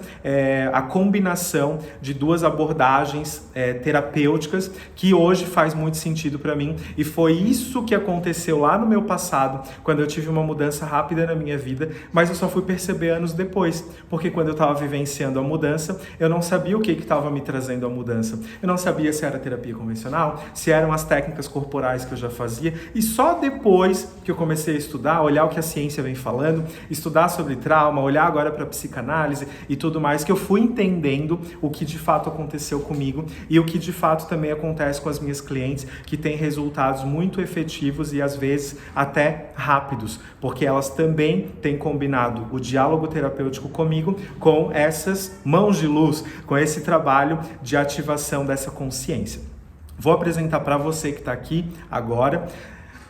a combinação de duas abordagens terapêuticas que hoje faz muito sentido para mim, e foi isso que aconteceu lá no meu passado, quando eu tive uma mudança rápida na minha vida, mas eu só fui perceber anos depois, porque quando eu estava vivenciando a mudança, eu não sabia o que estava me trazendo a mudança. Eu não sabia se era terapia convencional, se eram as técnicas corporais que eu já fazia, e só depois que eu comecei a estudar, olhar o que a ciência vem falando, estudar sobre trauma, olhar agora para a psicanálise e tudo mais, que eu fui entendendo o que de fato aconteceu comigo e o que de fato também acontece com as minhas clientes, que têm resultados muito efetivos e às vezes até rápidos, porque elas também têm combinado o diálogo terapêutico comigo com essas mãos de luz, com esse trabalho de ativação dessa consciência. Vou apresentar para você que está aqui agora,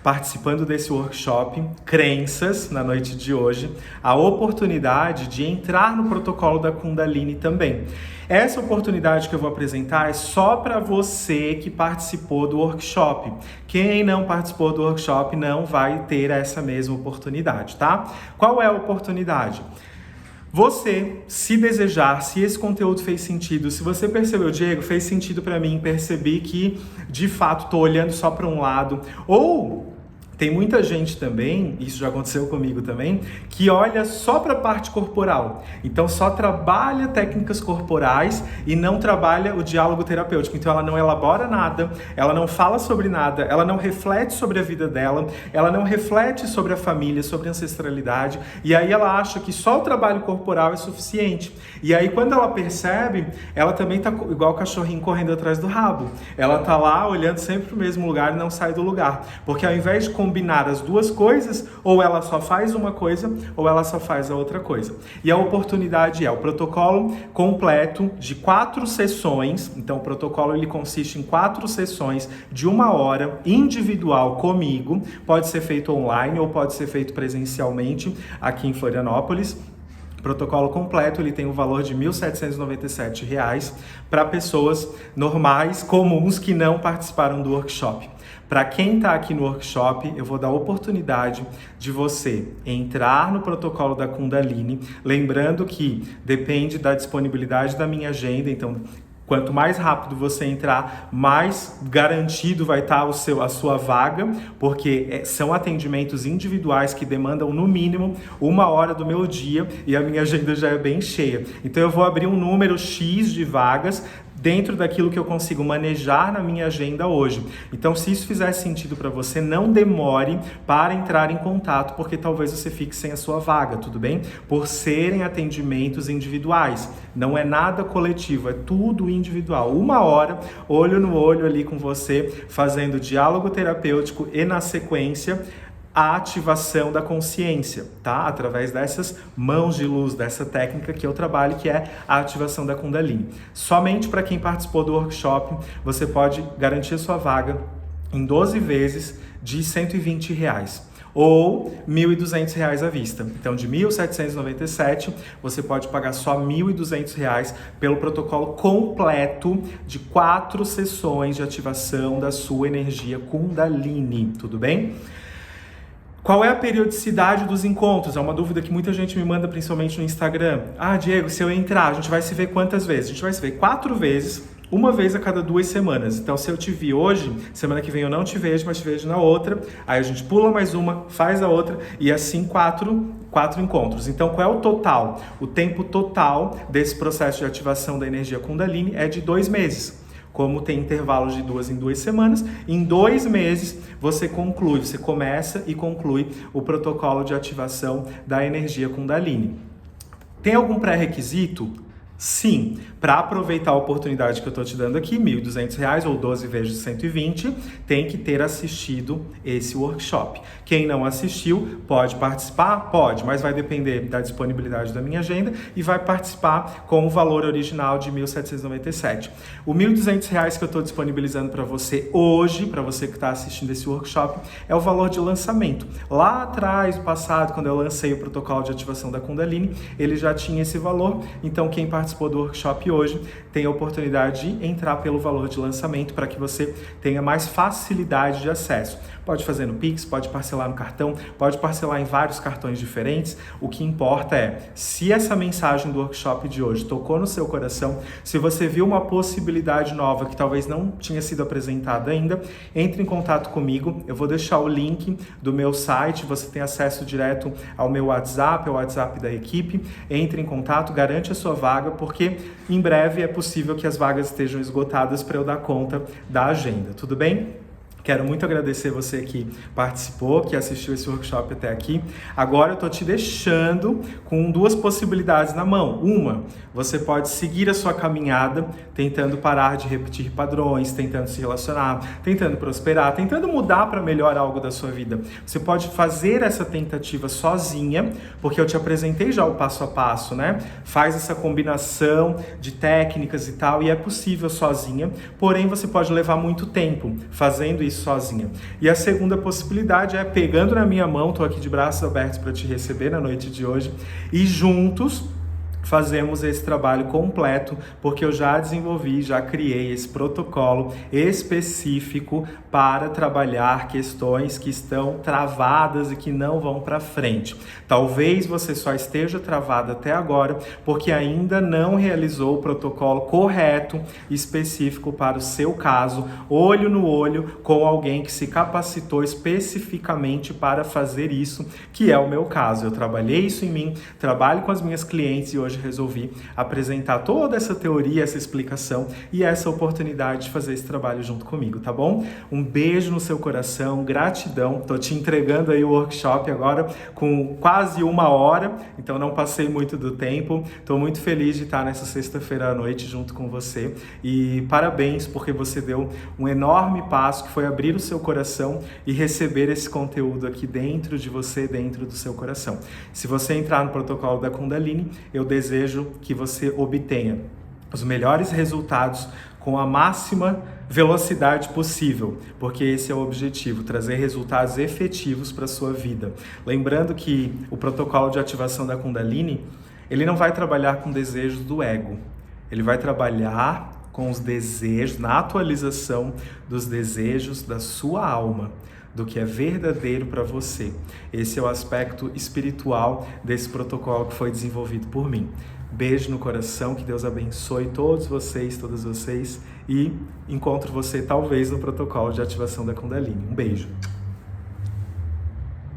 participando desse workshop Crenças, na noite de hoje, a oportunidade de entrar no protocolo da Kundalini também. Essa oportunidade que eu vou apresentar é só para você que participou do workshop. Quem não participou do workshop não vai ter essa mesma oportunidade, tá? Qual é a oportunidade? Você, se desejar, se esse conteúdo fez sentido, se você percebeu, Diego, fez sentido para mim, percebi que de fato estou olhando só para um lado, ou tem muita gente também, isso já aconteceu comigo também, que olha só para a parte corporal. Então só trabalha técnicas corporais e não trabalha o diálogo terapêutico. Então ela não elabora nada, ela não fala sobre nada, ela não reflete sobre a vida dela, ela não reflete sobre a família, sobre a ancestralidade. E aí ela acha que só o trabalho corporal é suficiente. E aí quando ela percebe, ela também tá igual o cachorrinho correndo atrás do rabo. Ela tá lá olhando sempre para o mesmo lugar e não sai do lugar. Porque ao invés de combinar as duas coisas, ou ela só faz uma coisa, ou ela só faz a outra coisa. E a oportunidade é o protocolo completo de 4 sessões. Então o protocolo ele consiste em 4 sessões de 1 hora, individual comigo. Pode ser feito online ou pode ser feito presencialmente aqui em Florianópolis. O protocolo completo ele tem o valor de R$ 1.797 para pessoas normais, comuns, que não participaram do workshop. Para quem está aqui no workshop, eu vou dar a oportunidade de você entrar no protocolo da Kundalini, lembrando que depende da disponibilidade da minha agenda, então quanto mais rápido você entrar, mais garantido vai estar a sua vaga, porque são atendimentos individuais que demandam no mínimo 1 hora do meu dia e a minha agenda já é bem cheia. Então eu vou abrir um número X de vagas dentro daquilo que eu consigo manejar na minha agenda hoje. Então, se isso fizer sentido para você, não demore para entrar em contato, porque talvez você fique sem a sua vaga, tudo bem? Por serem atendimentos individuais. Não é nada coletivo, é tudo individual. 1 hora, olho no olho ali com você, fazendo diálogo terapêutico e, na sequência, a ativação da consciência, tá? Através dessas mãos de luz, dessa técnica que eu trabalho, que é a ativação da Kundalini. Somente para quem participou do workshop, você pode garantir a sua vaga em 12 vezes de R$ 120 ou R$ 1.200 à vista. Então, de R$ 1.797, você pode pagar só R$ 1.200 pelo protocolo completo de 4 sessões de ativação da sua energia Kundalini, tudo bem? Qual é a periodicidade dos encontros? É uma dúvida que muita gente me manda, principalmente no Instagram. Ah, Diego, se eu entrar, a gente vai se ver quantas vezes? A gente vai se ver 4 vezes, 1 vez a cada 2 semanas. Então, se eu te vi hoje, semana que vem eu não te vejo, mas te vejo na outra. Aí a gente pula mais uma, faz a outra e assim 4 encontros. Então, qual é o total? O tempo total desse processo de ativação da energia Kundalini é de 2 meses. Como tem intervalos de 2 em 2 semanas, em 2 meses você conclui, você começa e conclui o protocolo de ativação da energia Kundalini. Tem algum pré-requisito? Sim, Para aproveitar a oportunidade que eu estou te dando aqui, R$ 1.200 ou 12 vezes 120, tem que ter assistido esse workshop. Quem não assistiu pode participar? Pode, mas vai depender da disponibilidade da minha agenda e vai participar com o valor original de R$ 1.797. O R$ 1.200 que eu estou disponibilizando para você hoje, para você que está assistindo esse workshop, é o valor de lançamento. Lá atrás, no passado, quando eu lancei o protocolo de ativação da Kundalini, ele já tinha esse valor, então quem participou do workshop hoje tem a oportunidade de entrar pelo valor de lançamento para que você tenha mais facilidade de acesso. Pode fazer no Pix, pode parcelar no cartão, pode parcelar em vários cartões diferentes. O que importa é, se essa mensagem do workshop de hoje tocou no seu coração, se você viu uma possibilidade nova que talvez não tinha sido apresentada ainda, entre em contato comigo. Eu vou deixar o link do meu site, você tem acesso direto ao meu WhatsApp, ao WhatsApp da equipe. Entre em contato, garante a sua vaga, porque em breve é possível que as vagas estejam esgotadas para eu dar conta da agenda. Tudo bem? Quero muito agradecer você que participou, que assistiu esse workshop até aqui. Agora eu tô te deixando com duas possibilidades na mão. Uma, você pode seguir a sua caminhada, tentando parar de repetir padrões, tentando se relacionar, tentando prosperar, tentando mudar para melhor algo da sua vida. Você pode fazer essa tentativa sozinha, porque eu te apresentei já o passo a passo, né? Faz essa combinação de técnicas e tal, e é possível sozinha, porém você pode levar muito tempo fazendo isso sozinha. E a segunda possibilidade é pegando na minha mão, tô aqui de braços abertos para te receber na noite de hoje, e juntos fazemos esse trabalho completo, porque eu já desenvolvi, já criei esse protocolo específico para trabalhar questões que estão travadas e que não vão para frente. Talvez você só esteja travado até agora porque ainda não realizou o protocolo correto, específico para o seu caso, olho no olho com alguém que se capacitou especificamente para fazer isso, que é o meu caso. Eu trabalhei isso em mim, trabalho com as minhas clientes e hoje resolvi apresentar toda essa teoria, essa explicação e essa oportunidade de fazer esse trabalho junto comigo, tá bom? Um beijo no seu coração, gratidão. Tô te entregando aí o workshop agora com quase 1 hora, então não passei muito do tempo. Tô muito feliz de estar nessa sexta-feira à noite junto com você e parabéns porque você deu um enorme passo que foi abrir o seu coração e receber esse conteúdo aqui dentro de você, dentro do seu coração. Se você entrar no protocolo da Kundalini, eu desejo que você obtenha os melhores resultados com a máxima velocidade possível, porque esse é o objetivo, trazer resultados efetivos para a sua vida. Lembrando que o protocolo de ativação da Kundalini, ele não vai trabalhar com desejos do ego, ele vai trabalhar com os desejos, na atualização dos desejos da sua alma, do que é verdadeiro para você. Esse é o aspecto espiritual desse protocolo que foi desenvolvido por mim. Beijo no coração, que Deus abençoe todos vocês, todas vocês, e encontro você talvez no protocolo de ativação da Kundalini. Um beijo.